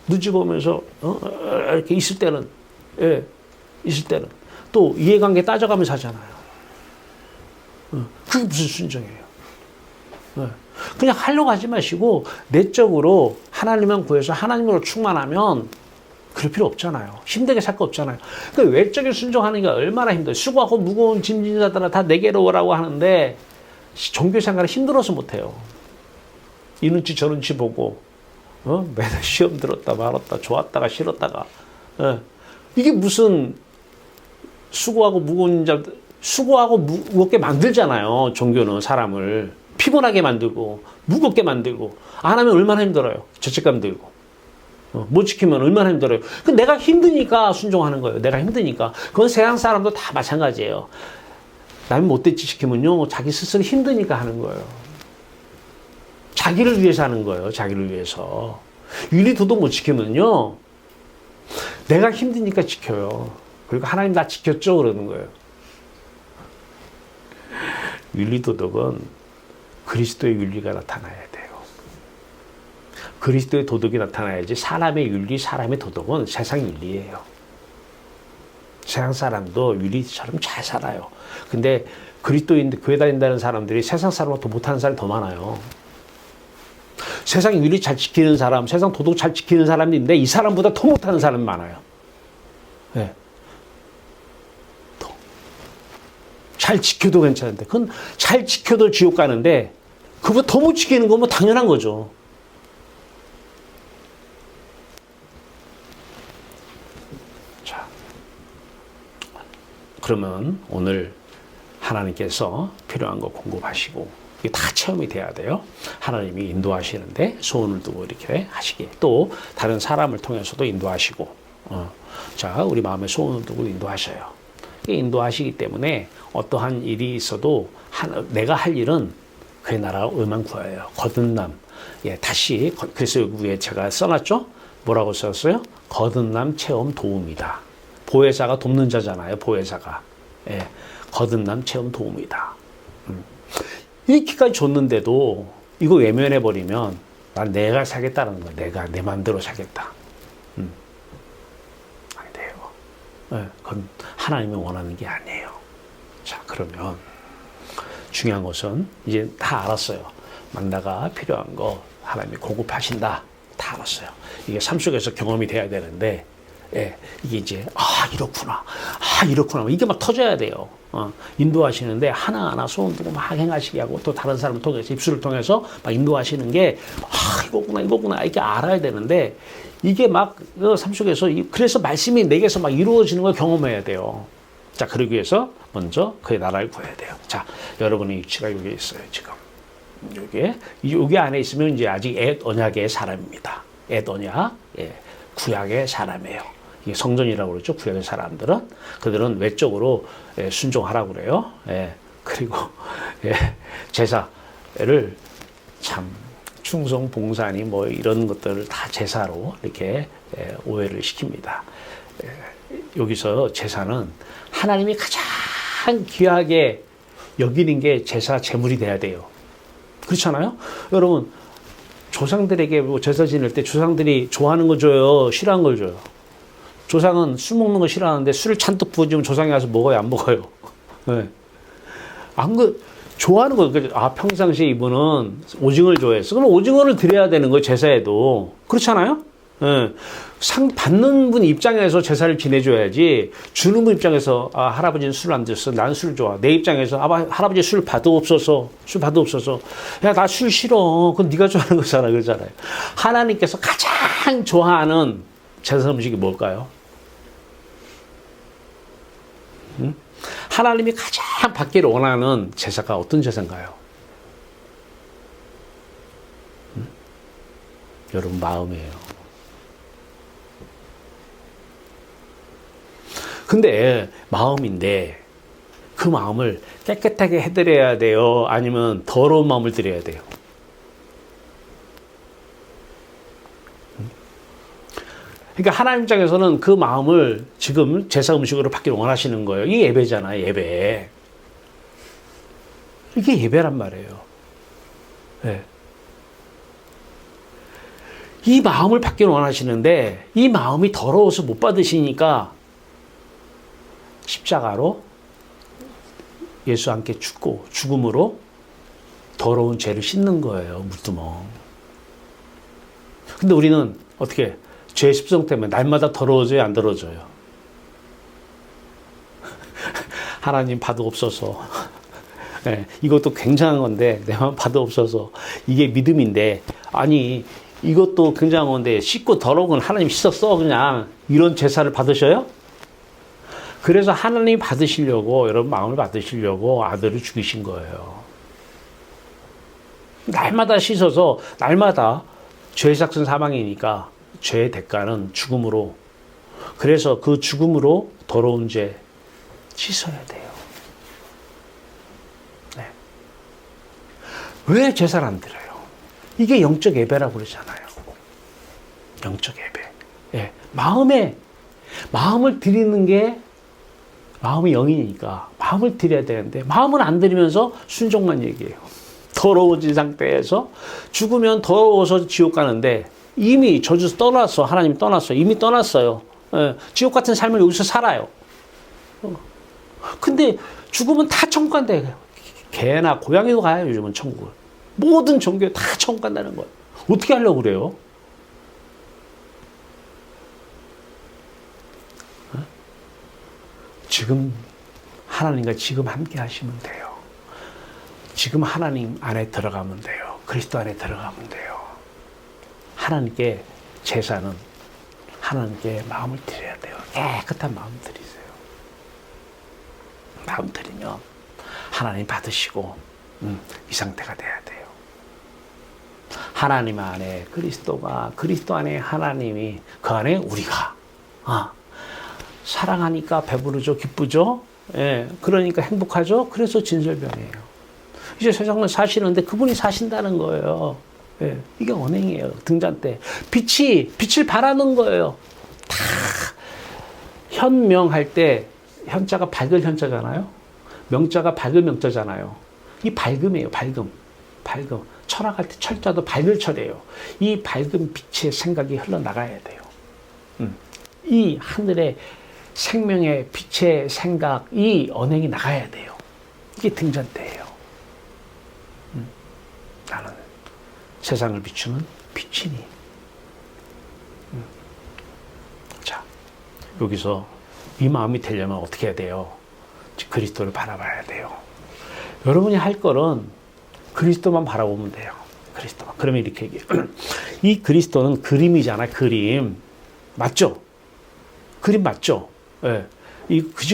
눈치 보면서 이렇게 있을 때는 또 이해관계 따져가면서 하잖아요. 그게 무슨 순종이에요? 그냥 하려고 하지 마시고 내적으로 하나님만 구해서 하나님으로 충만하면 그럴 필요 없잖아요. 힘들게 살 거 없잖아요. 그 외적인 순종하는 게 얼마나 힘들어요. 수고하고 무거운 짐진 자들아 다 내게로 오라고 하는데 종교 생활을 힘들어서 못해요. 이 눈치 저 눈치 보고 매달 시험 들었다 말았다 좋았다가 싫었다가 이게 무슨 수고하고 무거운 자들 수고하고 무겁게 만들잖아요. 종교는 사람을 피곤하게 만들고 무겁게 만들고 안 하면 얼마나 힘들어요. 죄책감 들고 못 지키면 얼마나 힘들어요. 그 내가 힘드니까 순종하는 거예요. 내가 힘드니까. 그건 세상 사람도 다 마찬가지예요. 남이 못됐지 시키면요 자기 스스로 힘드니까 하는 거예요. 자기를 위해서 하는 거예요. 자기를 위해서. 윤리도덕 못 지키면요 내가 힘드니까 지켜요. 그리고 하나님 나 지켰죠? 그러는 거예요. 윤리도덕은 그리스도의 윤리가 나타나야 돼요. 그리스도의 도덕이 나타나야지 사람의 윤리, 사람의 도덕은 세상 윤리예요. 세상 사람도 윤리처럼 잘 살아요. 근데 그리스도인데 교회 다닌다는 사람들이 세상 사람보다 더 못하는 사람이 더 많아요. 세상 윤리 잘 지키는 사람, 세상 도덕 잘 지키는 사람이 있는데 이 사람보다 더 못하는 사람이 많아요. 네. 잘 지켜도 괜찮은데 그건 잘 지켜도 지옥 가는데 그보다 더 못 지키는 건 뭐 당연한 거죠. 자, 그러면 오늘 하나님께서 필요한 거 공급하시고 이게 다 체험이 돼야 돼요. 하나님이 인도하시는데 소원을 두고 이렇게 하시게 또 다른 사람을 통해서도 인도하시고 자 우리 마음에 소원을 두고 인도하셔요. 인도하시기 때문에 어떠한 일이 있어도 내가 할 일은 그의 나라 의만 구하여요. 거듭남. 예, 다시 그래서 여기 위에 제가 써놨죠. 뭐라고 썼어요? 거듭남 체험 도움이다. 보혜사가 돕는 자잖아요. 보혜사가. 예, 거듭남 체험 도움이다. 이렇게까지 줬는데도 이거 외면해 버리면 난 내가 사겠다는 거야. 내가 내 마음대로 사겠다. 안 돼요. 예, 그건 하나님이 원하는 게 아니에요. 자, 그러면 중요한 것은 이제 다 알았어요. 만나가 필요한 거 하나님이 공급하신다. 다 알았어요. 이게 삶 속에서 경험이 돼야 되는데, 예, 이게 이제 이렇구나, 이렇구나 이게 막 터져야 돼요. 인도하시는데 하나하나 소원 두고 막 행하시게 하고 또 다른 사람을 통해서 입술을 통해서 막 인도하시는 게 이거구나 이렇게 알아야 되는데 이게 막 삶 속에서 그래서 말씀이 내게서 막 이루어지는 걸 경험해야 돼요. 자, 그러기 위해서 먼저 그의 나라를 구해야 돼요. 자, 여러분의 위치가 여기 있어요. 지금 여기 안에 있으면 이제 아직 옛 언약의 사람입니다. 옛 언약, 예, 구약의 사람이에요. 이게 성전이라고 그러죠. 구약의 사람들은 그들은 외적으로 순종하라고 그래요. 예, 그리고 제사를 참 충성, 봉사니 뭐 이런 것들을 다 제사로 이렇게 오해를 시킵니다. 여기서 제사는 하나님이 가장 귀하게 여기는 게 제사 제물이 돼야 돼요. 그렇잖아요? 여러분 조상들에게 제사 지낼 때 조상들이 좋아하는 거 줘요? 싫어하는 걸 줘요? 조상은 술 먹는 거 싫어하는데 술을 잔뜩 부어주면 조상이 와서 먹어요? 안 먹어요? 네. 좋아하는 거. 평상시에 이분은 오징어를 좋아했어. 그럼 오징어를 드려야 되는 거예요, 제사에도. 그렇잖아요? 네. 받는 분 입장에서 제사를 지내줘야지, 주는 분 입장에서, 할아버지는 술 안 드셨어. 난 술 좋아. 내 입장에서, 할아버지 술 받아없어서. 야, 나 술 싫어. 그건 네가 좋아하는 거잖아. 그러잖아요. 하나님께서 가장 좋아하는 제사 음식이 뭘까요? 하나님이 가장 받기를 원하는 제사가 어떤 제사인가요? 여러분 마음이에요. 근데 마음인데 그 마음을 깨끗하게 해드려야 돼요? 아니면 더러운 마음을 드려야 돼요? 그러니까 하나님 입장에서는 그 마음을 지금 제사 음식으로 받기를 원하시는 거예요. 이게 예배잖아요, 예배. 이게 예배란 말이에요. 네. 이 마음을 받기를 원하시는데 이 마음이 더러워서 못 받으시니까 십자가로 예수 함께 죽고 죽음으로 더러운 죄를 씻는 거예요, 물두멍. 근데 우리는 어떻게 죄의 습성 때문에 날마다 더러워져요, 안 더러워져요? 하나님 받아옵소서. 네, 이것도 굉장한 건데 내만 받아옵소서. 이게 믿음인데, 아니 이것도 굉장한 건데 씻고 더러운 건 하나님 씻었어 그냥, 이런 제사를 받으셔요? 그래서 하나님 받으시려고, 여러분 마음을 받으시려고 아들을 죽이신 거예요. 날마다 씻어서 날마다 죄의 삭은 사망이니까 죄의 대가는 죽음으로, 그래서 그 죽음으로 더러운 죄 씻어야 돼요. 네. 왜 제사를 안 드려요? 이게 영적 예배라고 그러잖아요. 영적 예배. 예. 마음을 드리는 게 마음이 영이니까 마음을 드려야 되는데 마음을 안 드리면서 순종만 얘기해요. 더러워진 상태에서 죽으면 더러워서 지옥 가는데 이미 저주에서 떠났어. 하나님 떠났어. 이미 떠났어요. 예, 지옥 같은 삶을 여기서 살아요. 근데 죽으면 다 천국 간대. 개나 고양이도 가요. 요즘은 천국을. 모든 종교에 다 천국 간다는 거예요. 어떻게 하려고 그래요? 지금 하나님과 지금 함께 하시면 돼요. 지금 하나님 안에 들어가면 돼요. 그리스도 안에 들어가면 돼요. 하나님께 제사는 하나님께 마음을 드려야 돼요. 깨끗한 마음 드리세요. 마음 드리면 하나님 받으시고 이 상태가 돼야 돼요. 하나님 안에 그리스도가, 그리스도 안에 하나님이, 그 안에 우리가 사랑하니까 배부르죠, 기쁘죠. 예, 그러니까 행복하죠. 그래서 진설병이에요. 이제 세상을 사시는데 그분이 사신다는 거예요. 예, 이게 언행이에요. 등잔 때 빛을 바라는 거예요. 다 현명할 때 현자가 밝을 현자잖아요. 명자가 밝을 명자잖아요. 이 밝음이에요. 밝음. 철학할 때 철자도 밝을 철이에요. 이 밝은 빛의 생각이 흘러나가야 돼요. 이 하늘의 생명의 빛의 생각, 이 언행이 나가야 돼요. 이게 등잔대예요. 나는 세상을 비추는 빛이니. 자, 여기서 이 마음이 되려면 어떻게 해야 돼요? 그리스도를 바라봐야 돼요. 여러분이 할 거는 그리스도만 바라보면 돼요. 그리스도만. 그러면 이렇게 얘기해요. 이 그리스도는 그림이잖아요. 그림. 맞죠? 그림 맞죠? 예.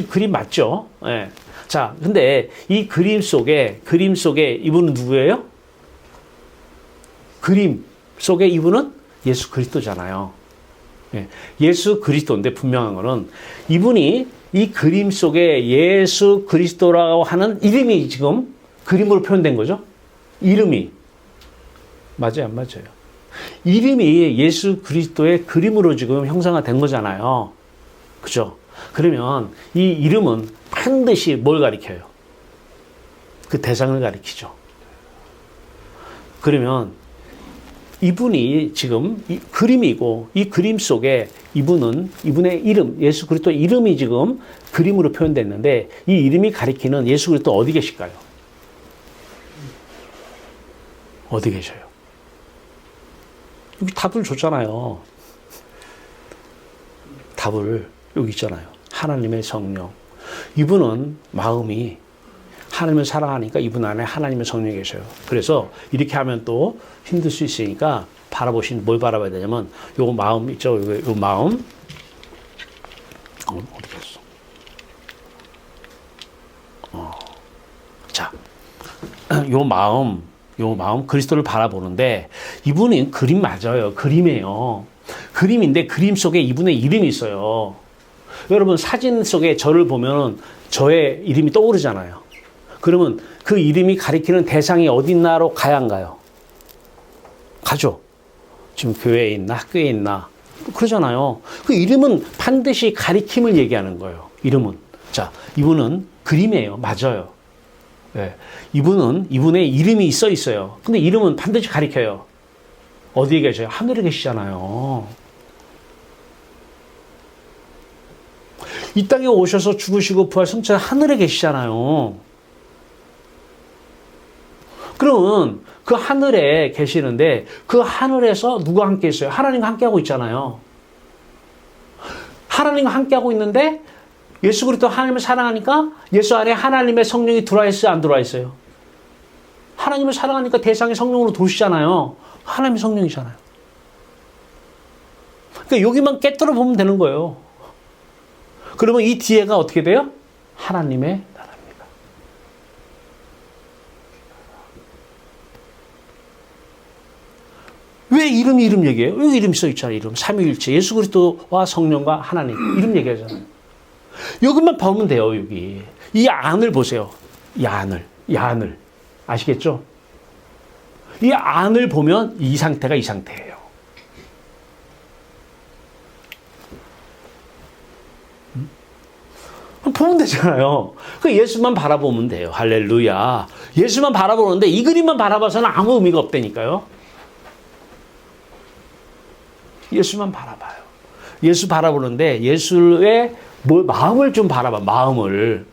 그림 맞죠? 예. 자, 근데 이 그림 속에 이분은 누구예요? 그림 속에 이분은 예수 그리스도잖아요. 예. 예수 그리스도인데 분명한 거는 이분이 이 그림 속에 예수 그리스도라고 하는 이름이 지금 그림으로 표현된 거죠? 이름이. 맞아요, 안 맞아요? 이름이 예수 그리스도의 그림으로 지금 형상화된 거잖아요. 그죠? 그러면 이 이름은 반드시 뭘 가리켜요? 그 대상을 가리키죠. 그러면 이분이 지금 이 그림이고 이 그림 속에 이분의 이름, 예수 그리스도 이름이 지금 그림으로 표현됐는데 이 이름이 가리키는 예수 그리스도 어디 계실까요? 어디 계셔요? 여기 답을 줬잖아요. 답을 여기 있잖아요. 하나님의 성령. 이분은 마음이 하나님을 사랑하니까 이분 안에 하나님의 성령이 계셔요. 그래서 이렇게 하면 또 힘들 수 있으니까 뭘 바라봐야 되냐면 요 마음 있죠. 요 마음. 어디 갔어? 자, 요 마음 그리스도를 바라보는데 이분은 그림 맞아요. 그림이에요. 그림인데 그림 속에 이분의 이름이 있어요. 여러분 사진 속에 저를 보면 저의 이름이 떠오르잖아요. 그러면 그 이름이 가리키는 대상이 어디 있나로 가야 안 가요? 가죠. 지금 교회에 있나 학교에 있나 그러잖아요. 그 이름은 반드시 가리킴을 얘기하는 거예요. 이름은. 자, 이분은 그림이에요. 맞아요. 네. 이분의 이름이 있어요. 근데 이름은 반드시 가리켜요. 어디에 계셔요? 하늘에 계시잖아요. 이 땅에 오셔서 죽으시고 부활 성취한 하늘에 계시잖아요. 그러면 그 하늘에 계시는데 그 하늘에서 누가 함께 있어요? 하나님과 함께 하고 있잖아요. 하나님과 함께 하고 있는데 예수 그리스도 하나님을 사랑하니까 예수 안에 하나님의 성령이 들어와 있어요? 안 들어와 있어요? 하나님을 사랑하니까 대상이 성령으로 도시잖아요. 하나님의 성령이잖아요. 그러니까 여기만 깨뜨려 보면 되는 거예요. 그러면 이 뒤에가 어떻게 돼요? 하나님의 나라입니다. 왜 이름 얘기해요? 여기 이름 써 있잖아요. 이름. 삼위일체. 예수 그리스도와 성령과 하나님. 이름 얘기하잖아요. 여기만 보면 돼요. 여기. 이 안을 보세요. 이 안을. 아시겠죠? 이 안을 보면 이 상태가 이 상태예요. 보면 되잖아요. 그 예수만 바라보면 돼요. 할렐루야. 예수만 바라보는데 이 그림만 바라봐서는 아무 의미가 없다니까요. 예수만 바라봐요. 예수 바라보는데 예수의 마음을 좀 바라봐. 마음을.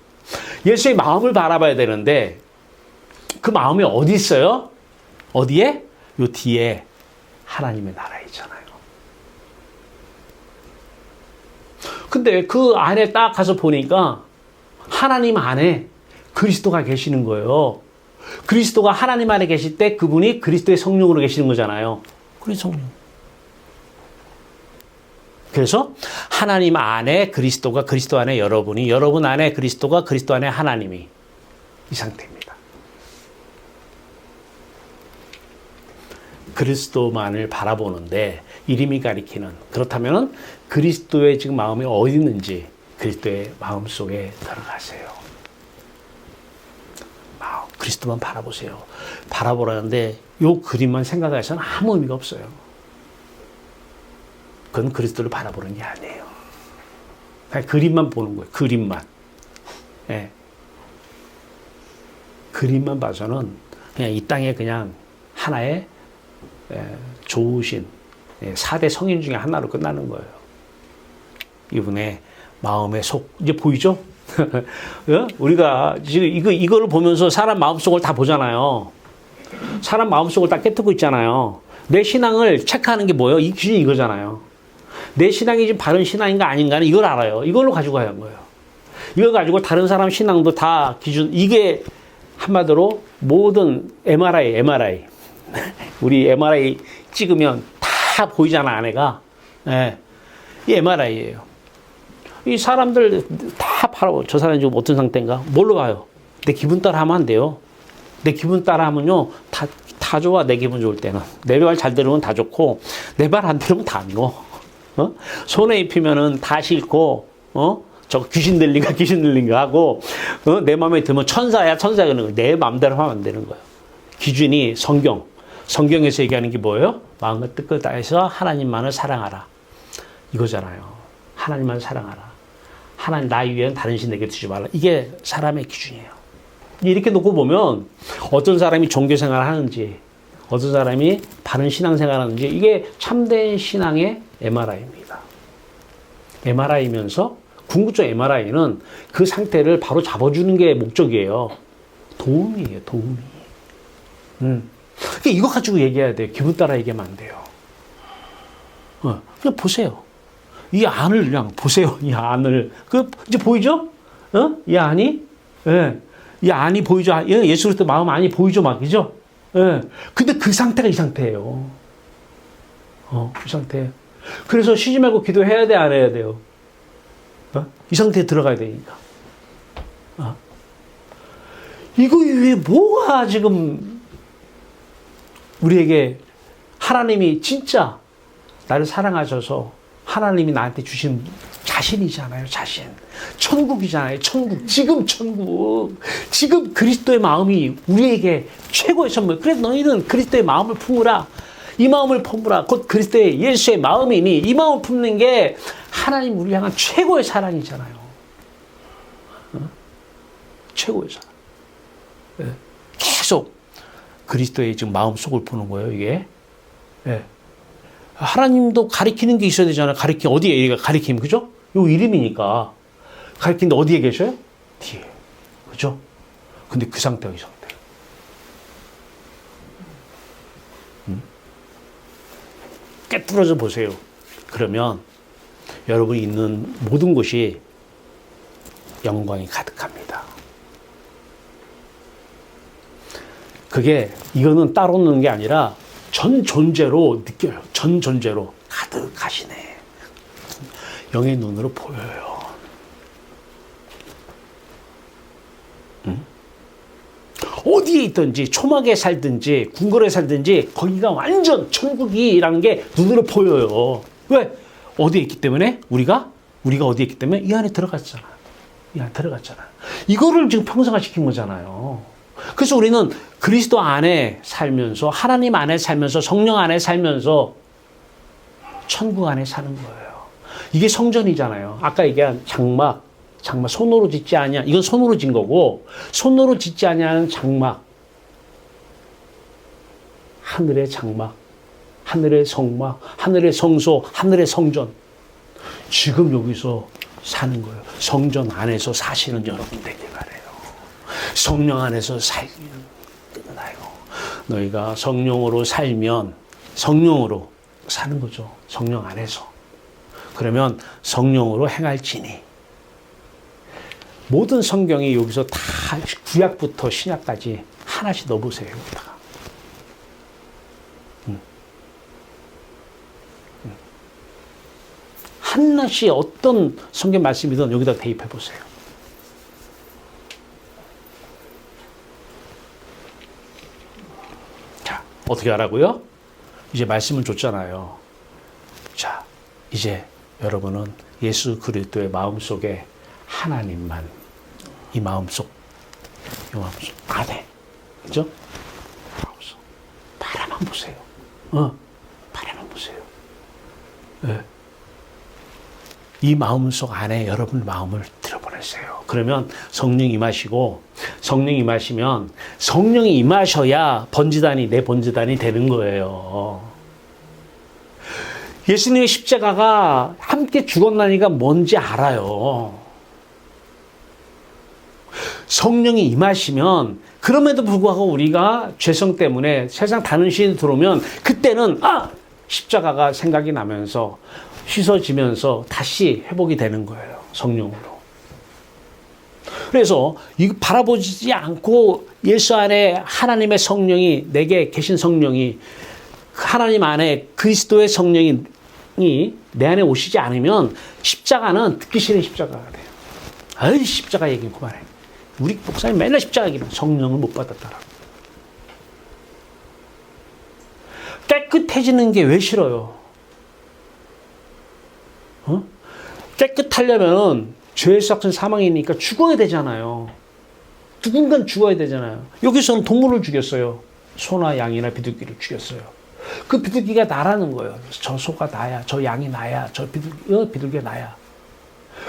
예수의 마음을 바라봐야 되는데 그 마음이 어디 있어요? 어디에? 요 뒤에 하나님의 나라에 있잖아요. 근데 그 안에 딱 가서 보니까 하나님 안에 그리스도가 계시는 거예요. 그리스도가 하나님 안에 계실 때 그분이 그리스도의 성령으로 계시는 거잖아요. 그리스도 성령. 그래서 하나님 안에 그리스도가 그리스도 안에 여러분이 여러분 안에 그리스도가 그리스도 안에 하나님이 이 상태입니다. 그리스도만을 바라보는데 이름이 가리키는 그렇다면 그리스도의 지금 마음이 어디 있는지 그리스도의 마음 속에 들어가세요. 그리스도만 바라보세요. 바라보라는데 이 그림만 생각해서는 아무 의미가 없어요. 그건 그리스도를 바라보는 게 아니에요. 그냥 그림만 보는 거예요. 그림만. 예. 그림만 봐서는 그냥 이 땅에 그냥 하나의 좋으신 4대 성인 중에 하나로 끝나는 거예요. 이분의 마음의 속, 이제 보이죠? 우리가 지금 이거를 보면서 사람 마음속을 다 보잖아요. 사람 마음속을 다 깨뜨고 있잖아요. 내 신앙을 체크하는 게 뭐예요? 이 기준이 이거잖아요. 내 신앙이 지금 바른 신앙인가 아닌가는 이걸 알아요. 이걸로 가지고 가야 하는 거예요. 이걸 가지고 다른 사람 신앙도 다 기준, 이게 한마디로 모든 MRI. 우리 MRI 찍으면 다 보이잖아, 안에가. 네. 이 MRI예요. 이 사람들 다 바라보, 저 사람이 지금 어떤 상태인가? 뭘로 봐요? 내 기분 따라 하면 안 돼요. 내 기분 따라 하면요, 다 좋아, 내 기분 좋을 때는. 내 말 잘 들으면 다 좋고, 내 말 안 들으면 다 안 좋아. 손에 입히면은 다 싫고, 저 귀신 들린가 하고, 내 마음에 들면 천사야, 그러는 거야. 내 마음대로 하면 안 되는 거예요. 기준이 성경에서 얘기하는 게 뭐예요? 마음과 뜻과 다해서 하나님만을 사랑하라. 이거잖아요. 하나님만 사랑하라. 하나님 나 위에는 다른 신 내게 두지 말라. 이게 사람의 기준이에요. 이렇게 놓고 보면 어떤 사람이 종교 생활을 하는지, 어떤 사람이 바른 신앙 생활을 하는지, 이게 참된 신앙의 MRI입니다. MRI면서 궁극적 MRI는 그 상태를 바로 잡아주는 게 목적이에요. 도움이에요, 도움이. 이거 가지고 얘기해야 돼요. 기분 따라 얘기하면 안 돼요. 그냥 보세요. 이 안을 그냥 보세요. 이 안을. 이제 보이죠? 이 안이? 예. 이 안이 보이죠? 예수 그리스도 마음 안이 보이죠? 막, 그죠? 예. 근데 그 상태가 이 상태예요. 이 상태. 그래서 쉬지 말고 기도해야 돼, 안 해야 돼요? 이 상태에 들어가야 되니까. 이거 위에 뭐가 지금 우리에게 하나님이 진짜 나를 사랑하셔서 하나님이 나한테 주신 자신이잖아요, 자신. 천국이잖아요, 천국. 지금 천국. 지금 그리스도의 마음이 우리에게 최고의 선물. 그래서 너희는 그리스도의 마음을 품으라. 이 마음을 품으라. 곧 그리스도의 예수의 마음이니 이 마음을 품는 게 하나님 우리 향한 최고의 사랑이잖아요. 최고의 사랑. 네. 계속 그리스도의 지금 마음 속을 보는 거예요, 이게. 네. 하나님도 가리키는 게 있어야 되잖아요. 어디에 얘가 가리킴, 그죠? 요 이름이니까. 가리키는데 어디에 계셔요? 뒤에. 그죠? 근데 그 상태가 이 상태. 깨뚫어져 보세요. 그러면 여러분이 있는 모든 곳이 영광이 가득합니다. 이거는 따로 넣는 게 아니라 전 존재로 느껴요. 전 존재로 가득하시네. 영의 눈으로 보여요. 어디에 있든지 초막에 살든지 궁궐에 살든지 거기가 완전 천국이라는 게 눈으로 보여요. 왜? 어디에 있기 때문에? 우리가 어디에 있기 때문에? 이 안에 들어갔잖아. 이 안에 들어갔잖아. 이거를 지금 평상화시킨 거잖아요. 그래서 우리는 그리스도 안에 살면서 하나님 안에 살면서 성령 안에 살면서 천국 안에 사는 거예요. 이게 성전이잖아요. 아까 얘기한 장막, 장막 손으로 짓지 아니야. 이건 손으로 짓 거고 손으로 짓지 아니하는 장막. 하늘의 장막, 하늘의 성막, 하늘의 성소, 하늘의 성전. 지금 여기서 사는 거예요. 성전 안에서 사시는 여러분 되길 바래요. 성령 안에서 살기는 끝나요. 너희가 성령으로 살면 성령으로 사는 거죠. 성령 안에서. 그러면 성령으로 행할지니. 모든 성경이 여기서 다 구약부터 신약까지 하나씩 넣어보세요. 여기다가. 하나씩 어떤 성경 말씀이든 여기다 대입해 보세요. 자, 어떻게 하라고요? 이제 말씀을 줬잖아요. 자, 이제 여러분은 예수 그리스도의 마음속에 하나님만 이 마음속 안에, 그죠? 마음속 바라만 보세요. 바라만 보세요. 네. 이 마음속 안에 여러분 마음을 들여보내세요. 그러면 성령 임하시고, 성령 임하시면 성령이 임하셔야 번지단이 내 번지단이 되는 거예요. 예수님의 십자가가 함께 죽었나니가 뭔지 알아요. 성령이 임하시면 그럼에도 불구하고 우리가 죄성 때문에 세상 다른 신이 들어오면 그때는 십자가가 생각이 나면서 씻어지면서 다시 회복이 되는 거예요. 성령으로. 그래서 이거 바라보지 않고 예수 안에 하나님의 성령이 내게 계신 성령이 하나님 안에 그리스도의 성령이 내 안에 오시지 않으면 십자가는 듣기 싫은 십자가가 돼요. 아이 십자가 얘기 그만해. 우리 목사님 맨날 십자가 얘기는 성령을 못 받았더라. 깨끗해지는 게 왜 싫어요? 깨끗하려면 죄의 삭은 사망이니까 죽어야 되잖아요. 누군가 죽어야 되잖아요. 여기서는 동물을 죽였어요. 소나 양이나 비둘기를 죽였어요. 그 비둘기가 나라는 거예요. 저 소가 나야, 저 양이 나야, 저 비둘기가 나야.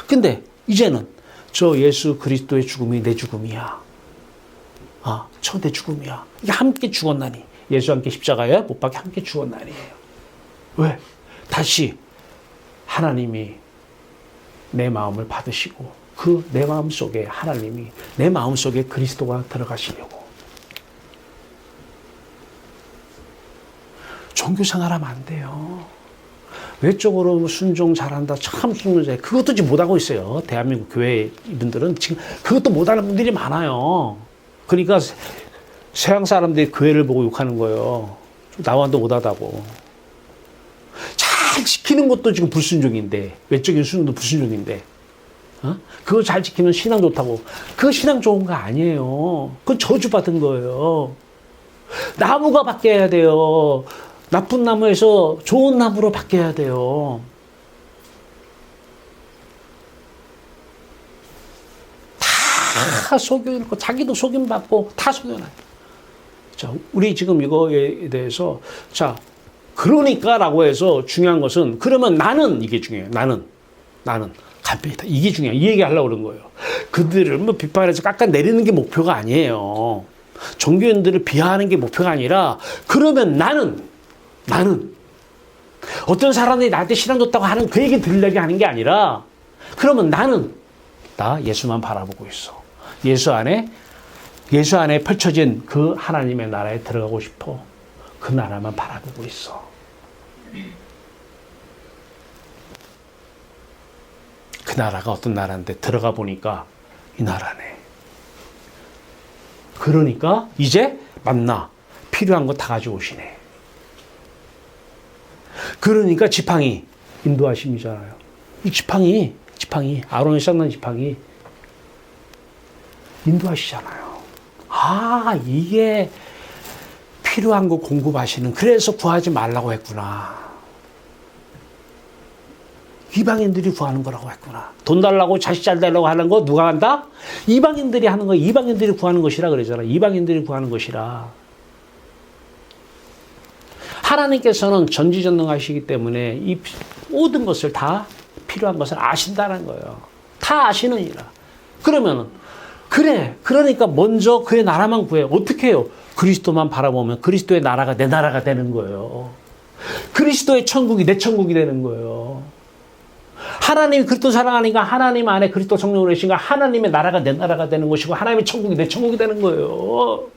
근데 이제는 저 예수 그리스도의 죽음이 내 죽음이야. 저 내 죽음이야. 이게 함께 죽었나니. 예수와 함께 십자가에 못 박혀 함께 죽었나니에요. 왜? 다시 하나님이 내 마음을 받으시고 그 내 마음 속에 하나님이 내 마음 속에 그리스도가 들어가시려고. 종교생활하면 안 돼요. 외적으로 순종 잘한다. 참 순종 잘해. 그것도 지금 못하고 있어요. 대한민국 교회 분들은 지금 그것도 못하는 분들이 많아요. 그러니까 서양 사람들이 교회를 보고 욕하는 거예요. 나와도 못하다고. 잘 지키는 것도 지금 불순종인데, 외적인 순종도 불순종인데, 그거 잘 지키면 신앙 좋다고. 그거 신앙 좋은 거 아니에요. 그건 저주받은 거예요. 나무가 바뀌어야 돼요. 나쁜 나무에서 좋은 나무로 바뀌어야 돼요. 다 속여놓고, 자기도 속임받고, 다 속여놔요. 자, 우리 지금 이거에 대해서, 자, 그러니까 라고 해서 중요한 것은, 그러면 나는 이게 중요해요. 나는 간편이다. 이게 중요해요. 이 얘기 하려고 그런 거예요. 그들을 뭐 비판해서 깎아내리는 게 목표가 아니에요. 종교인들을 비하하는 게 목표가 아니라, 그러면 나는 어떤 사람들이 나한테 신앙 좋다고 하는 그 얘기 들으려고 하는 게 아니라, 그러면 나 예수만 바라보고 있어. 예수 안에 펼쳐진 그 하나님의 나라에 들어가고 싶어. 그 나라만 바라보고 있어. 그 나라가 어떤 나라인데 들어가 보니까 이 나라네. 그러니까 이제 만나. 필요한 거 다 가져오시네. 그러니까 지팡이 인도하심이잖아요. 이 지팡이 아론의 쌍난 지팡이 인도하시잖아요. 이게 필요한 거 공급하시는, 그래서 구하지 말라고 했구나. 이방인들이 구하는 거라고 했구나. 돈 달라고 자식 잘 달라고 하는 거 누가 한다? 이방인들이 하는 거, 이방인들이 구하는 것이라 그러잖아. 이방인들이 구하는 것이라. 하나님께서는 전지전능하시기 때문에 이 모든 것을 다 필요한 것을 아신다는 거예요. 다 아시느니라. 그러면은 그래. 그러니까 먼저 그의 나라만 구해. 어떻게 해요? 그리스도만 바라보면 그리스도의 나라가 내 나라가 되는 거예요. 그리스도의 천국이 내 천국이 되는 거예요. 하나님이 그리스도 사랑하니까 하나님 안에 그리스도 성령으로 계신가 하나님의 나라가 내 나라가 되는 것이고 하나님의 천국이 내 천국이 되는 거예요.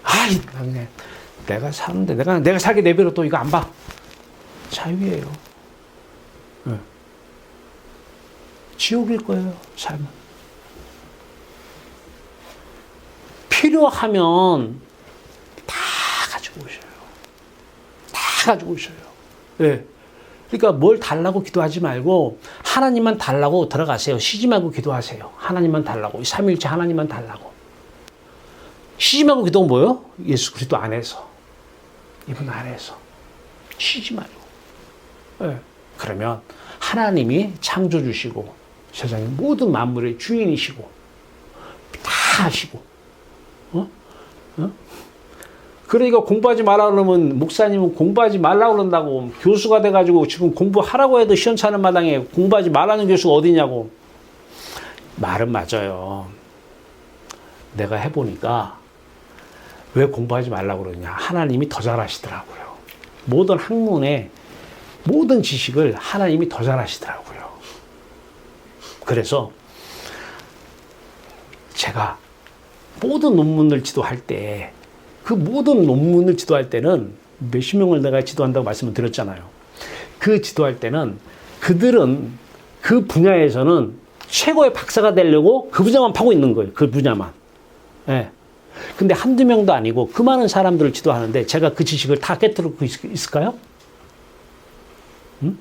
아이, 내가 사는데 내가 살게 내버려 또 이거 안 봐. 자유예요. 네. 지옥일 거예요, 삶은. 필요하면 다 가지고 오셔요. 다 가지고 오셔요. 네. 그러니까 뭘 달라고 기도하지 말고 하나님만 달라고 들어가세요. 쉬지 말고 기도하세요. 하나님만 달라고. 삼위일체 하나님만 달라고. 쉬지 말고 기도는 뭐예요? 예수 그리스도 안에서. 이분 안에서. 쉬지 말고. 네. 그러면 하나님이 창조주시고 세상의 모든 만물의 주인이시고 다 하시고 그러니까 공부하지 말라 그러면 목사님은 공부하지 말라 그런다고 교수가 돼가지고 지금 공부하라고 해도 시원찮은 마당에 공부하지 말라는 교수가 어디냐고. 말은 맞아요. 내가 해보니까 왜 공부하지 말라고 그러냐. 하나님이 더 잘하시더라고요. 모든 학문에 모든 지식을 하나님이 더 잘하시더라고요. 그래서 제가 모든 논문을 지도할 때 그 모든 논문을 지도할 때는 몇십 명을 내가 지도한다고 말씀을 드렸잖아요. 그 지도할 때는 그들은 그 분야에서는 최고의 박사가 되려고 그 분야만 파고 있는 거예요. 그 분야만. 예. 근데 한두 명도 아니고 그 많은 사람들을 지도하는데 제가 그 지식을 다 깨뜨리고 있을까요? 응?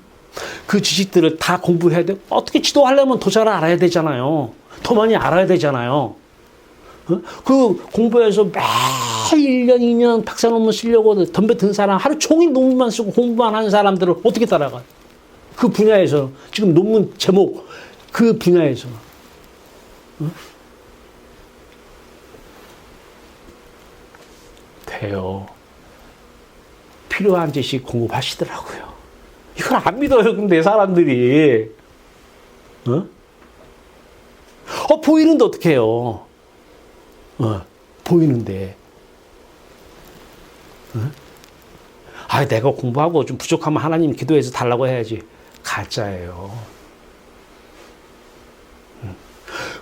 그 지식들을 다 공부해야 돼요? 어떻게 지도하려면 더 잘 알아야 되잖아요. 더 많이 알아야 되잖아요. 그 공부해서 매일 1년, 2년 박사 논문 쓰려고 덤벼든 사람, 하루 종일 논문만 쓰고 공부만 하는 사람들을 어떻게 따라가요? 그 분야에서, 지금 논문 제목, 그 분야에서. 돼요. 필요한 지식 공급하시더라고요. 이걸 안 믿어요, 근데 사람들이. 보이는데 어떻게 해요? 보이는데. 내가 공부하고 좀 부족하면 하나님 기도해서 달라고 해야지. 가짜예요.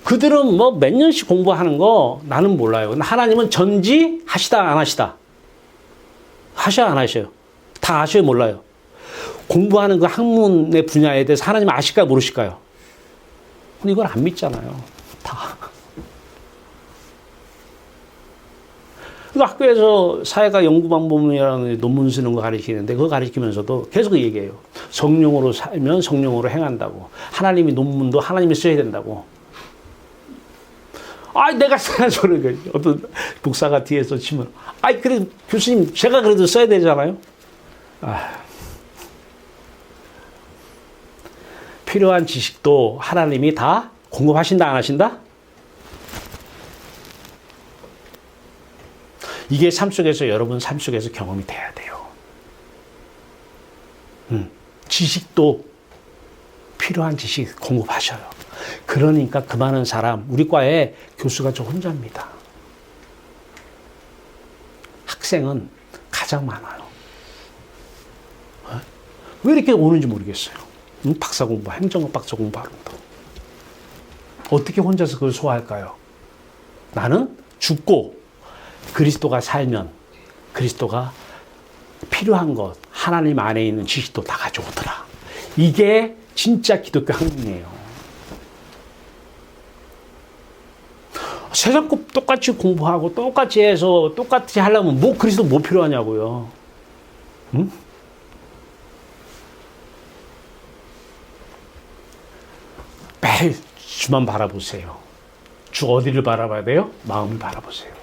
그들은 뭐 몇 년씩 공부하는 거 나는 몰라요. 하나님은 전지 하시다 안 하시다? 하셔 안 하셔요? 다 아셔요 몰라요? 공부하는 그 학문의 분야에 대해서 하나님 아실까요 모르실까요? 근데 이걸 안 믿잖아요. 다. 학교에서 사회과 연구방법이라는 논문 쓰는 거 가르치는데 그거 가르치면서도 계속 얘기해요. 성령으로 살면 성령으로 행한다고. 하나님이 논문도 하나님이 써야 된다고. 내가 써야죠. 그러니까 어떤 목사가 뒤에서 치면 그래 교수님 제가 그래도 써야 되잖아요. 필요한 지식도 하나님이 다 공급하신다 안 하신다? 이게 삶 속에서 여러분 삶 속에서 경험이 돼야 돼요. 지식도 필요한 지식 공급하셔요. 그러니까 그 많은 사람, 우리 과에 교수가 저 혼자입니다. 학생은 가장 많아요. 왜 이렇게 오는지 모르겠어요. 박사 공부, 행정학 박사 공부하는데. 어떻게 혼자서 그걸 소화할까요? 나는 죽고 그리스도가 살면 그리스도가 필요한 것, 하나님 안에 있는 지식도 다 가져오더라. 이게 진짜 기독교 학문이에요. 세상 거 똑같이 공부하고 똑같이 해서 똑같이 하려면 뭐 그리스도 뭐 필요하냐고요. 응? 매일 주만 바라보세요. 주 어디를 바라봐야 돼요? 마음을 바라보세요.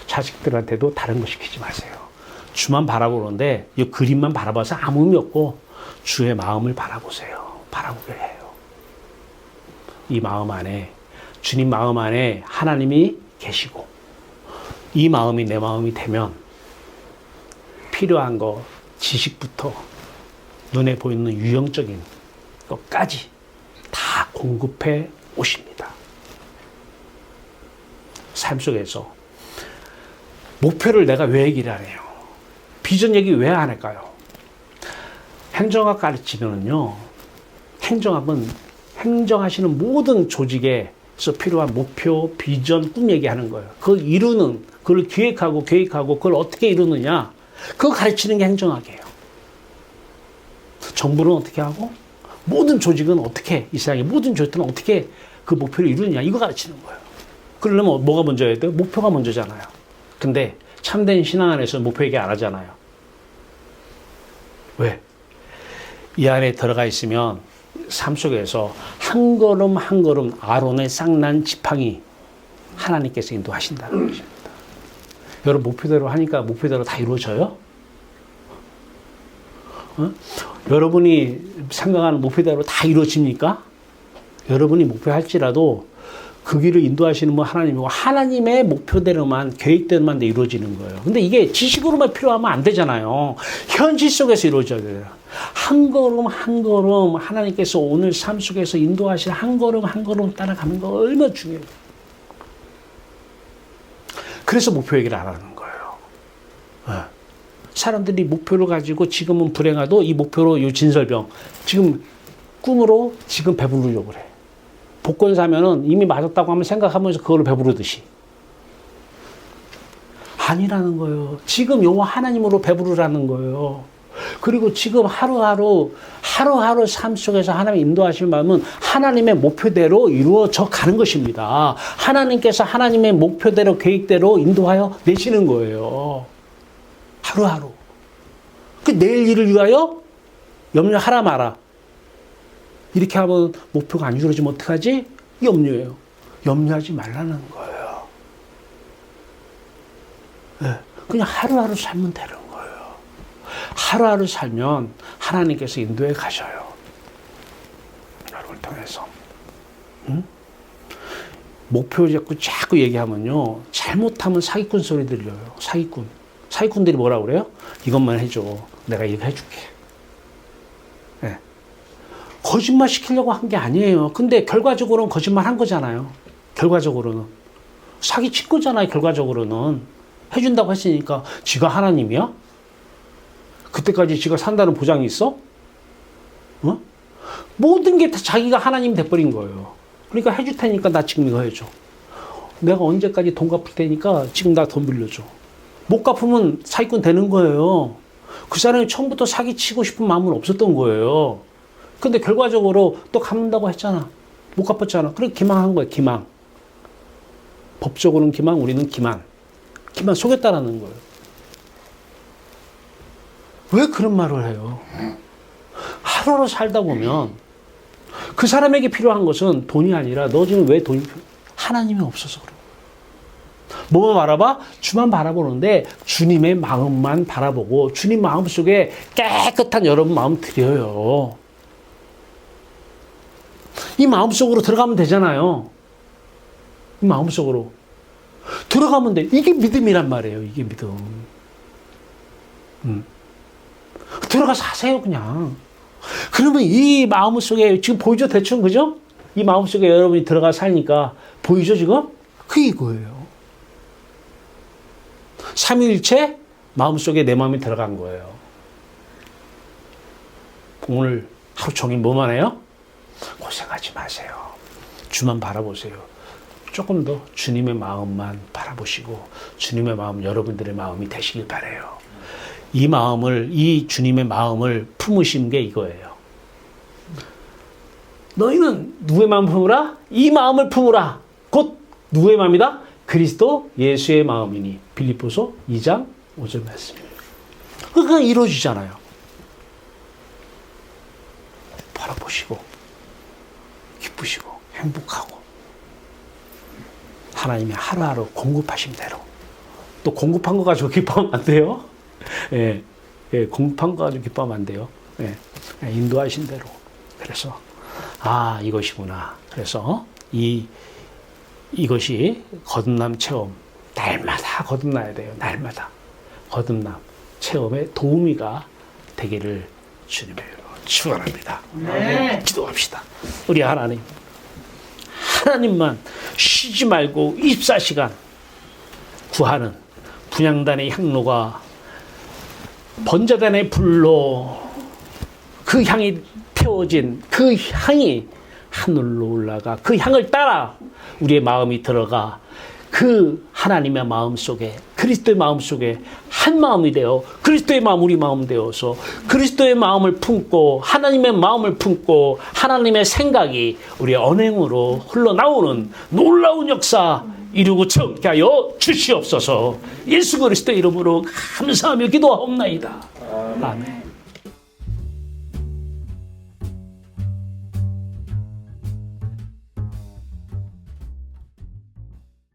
자식들한테도 다른 거 시키지 마세요. 주만 바라보는데 이 그림만 바라봐서 아무 의미 없고 주의 마음을 바라보세요. 바라보게 해요. 이 마음 안에 주님 마음 안에 하나님이 계시고 이 마음이 내 마음이 되면 필요한 거, 지식부터 눈에 보이는 유형적인 것까지 다 공급해 오십니다. 삶 속에서 목표를 내가 왜 얘기를 안 해요? 비전 얘기 왜 안 할까요? 행정학 가르치면요, 행정학은 행정하시는 모든 조직에서 필요한 목표, 비전, 꿈 얘기하는 거예요. 그걸 이루는, 그걸 기획하고 계획하고 그걸 어떻게 이루느냐, 그거 가르치는 게 행정학이에요. 정부는 어떻게 하고 모든 조직은 어떻게, 이 세상의 모든 조직들은 어떻게 그 목표를 이루느냐, 이거 가르치는 거예요. 그러려면 뭐가 먼저야 돼요? 목표가 먼저잖아요. 근데 참된 신앙 안에서 목표 얘기 안 하잖아요. 왜? 이 안에 들어가 있으면 삶 속에서 한 걸음 한 걸음 아론의 쌍난 지팡이 하나님께서 인도하신다는 것입니다. 여러분 목표대로 하니까 목표대로 다 이루어져요? 여러분이 생각하는 목표대로 다 이루어집니까? 여러분이 목표할지라도 그 길을 인도하시는 분 하나님이고 하나님의 목표대로만 계획대로만 이루어지는 거예요. 근데 이게 지식으로만 필요하면 안 되잖아요. 현실 속에서 이루어져야 돼요. 한 걸음 한 걸음 하나님께서 오늘 삶 속에서 인도하실 한 걸음 한 걸음 따라가는 거 얼마나 중요해요. 그래서 목표 얘기를 안 하는 거예요. 사람들이 목표를 가지고 지금은 불행하도 이 목표로 이 진설병 지금 꿈으로 지금 배부르려고 그래. 복권 사면은 이미 맞았다고 하면 생각하면서 그걸로 배부르듯이. 아니라는 거예요. 지금 요 하나님으로 배부르라는 거예요. 그리고 지금 하루하루 삶 속에서 하나님 인도하실 마음은 하나님의 목표대로 이루어져 가는 것입니다. 하나님께서 하나님의 목표대로 계획대로 인도하여 내시는 거예요. 하루하루. 그 내일 일을 위하여 염려하라 마라. 이렇게 하면 목표가 안 이루어지면 어떡하지? 염려예요. 염려하지 말라는 거예요. 네. 그냥 하루하루 살면 되는 거예요. 하루하루 살면 하나님께서 인도해 가셔요. 여러분을 통해서. 응? 목표 자꾸 얘기하면요. 잘못하면 사기꾼 소리 들려요. 사기꾼. 사기꾼들이 뭐라고 그래요? 이것만 해줘. 내가 이거 해줄게. 네. 거짓말 시키려고 한 게 아니에요. 근데 결과적으로는 거짓말 한 거잖아요. 결과적으로는. 사기 친 거잖아요. 결과적으로는. 해준다고 했으니까 지가 하나님이야? 그때까지 지가 산다는 보장이 있어? 어? 모든 게 다 자기가 하나님이 돼버린 거예요. 그러니까 해줄 테니까 나 지금 이거 해줘. 내가 언제까지 돈 갚을 테니까 지금 나 돈 빌려줘. 못 갚으면 사기꾼 되는 거예요. 그 사람이 처음부터 사기치고 싶은 마음은 없었던 거예요. 근데 결과적으로 또 갚는다고 했잖아. 못 갚았잖아. 그래 기망한 거야. 기망. 법적으로는 기망, 우리는 기만. 기만 속였다라는 거예요. 왜 그런 말을 해요? 하루하루 살다 보면 그 사람에게 필요한 것은 돈이 아니라 너 지금 왜 돈이 하나님이 없어서 그래. 뭐만 바라봐? 주만 바라보는데 주님의 마음만 바라보고 주님 마음속에 깨끗한 여러분 마음 드려요. 이 마음속으로 들어가면 되잖아요. 이 마음속으로 들어가면 돼. 이게 믿음이란 말이에요. 이게 믿음. 들어가서 하세요 그냥. 그러면 이 마음속에 지금 보이죠? 대충 그죠? 이 마음속에 여러분이 들어가 살니까 보이죠 지금? 그게 이거예요. 삼위일체 마음속에 내 마음이 들어간 거예요. 오늘 하루 종일 뭐만 해요? 고생하지 마세요. 주만 바라보세요. 조금 더 주님의 마음만 바라보시고 주님의 마음 여러분들의 마음이 되시길 바라요. 이 마음을 이 주님의 마음을 품으신 게 이거예요. 너희는 누구의 마음 품으라? 이 마음을 품으라. 곧 누구의 마음이다? 그리스도 예수의 마음이니. 빌립보서 2장 5절 말씀이에요. 그러니까 이루어지잖아요. 바라보시고 기쁘시고 행복하고 하나님이 하루하루 공급하신 대로 또 공급한 거 가지고 기뻐하면 안 돼요. 예, 예, 공급한 거 가지고 기뻐하면 안 돼요. 예, 인도하신 대로. 그래서 이것이구나. 그래서 이것이 거듭남 체험 날마다 거듭나야 돼요. 날마다 거듭남 체험의 도우미가 되기를 주님의 이름으로 축원합니다. 네. 기도합시다. 우리 하나님만 쉬지 말고 24시간 구하는 분향단의 향로가 번제단의 불로 그 향이 피워진 그 향이 하늘로 올라가 그 향을 따라 우리의 마음이 들어가 그 하나님의 마음 속에 그리스도의 마음 속에 한 마음이 되어 그리스도의 마음 우리 마음 되어서 그리스도의 마음을 품고 하나님의 마음을 품고 하나님의 생각이 우리의 언행으로 흘러나오는 놀라운 역사 이루고 참게 하여 주시옵소서. 예수 그리스도의 이름으로 감사하며 기도하옵나이다. 아멘.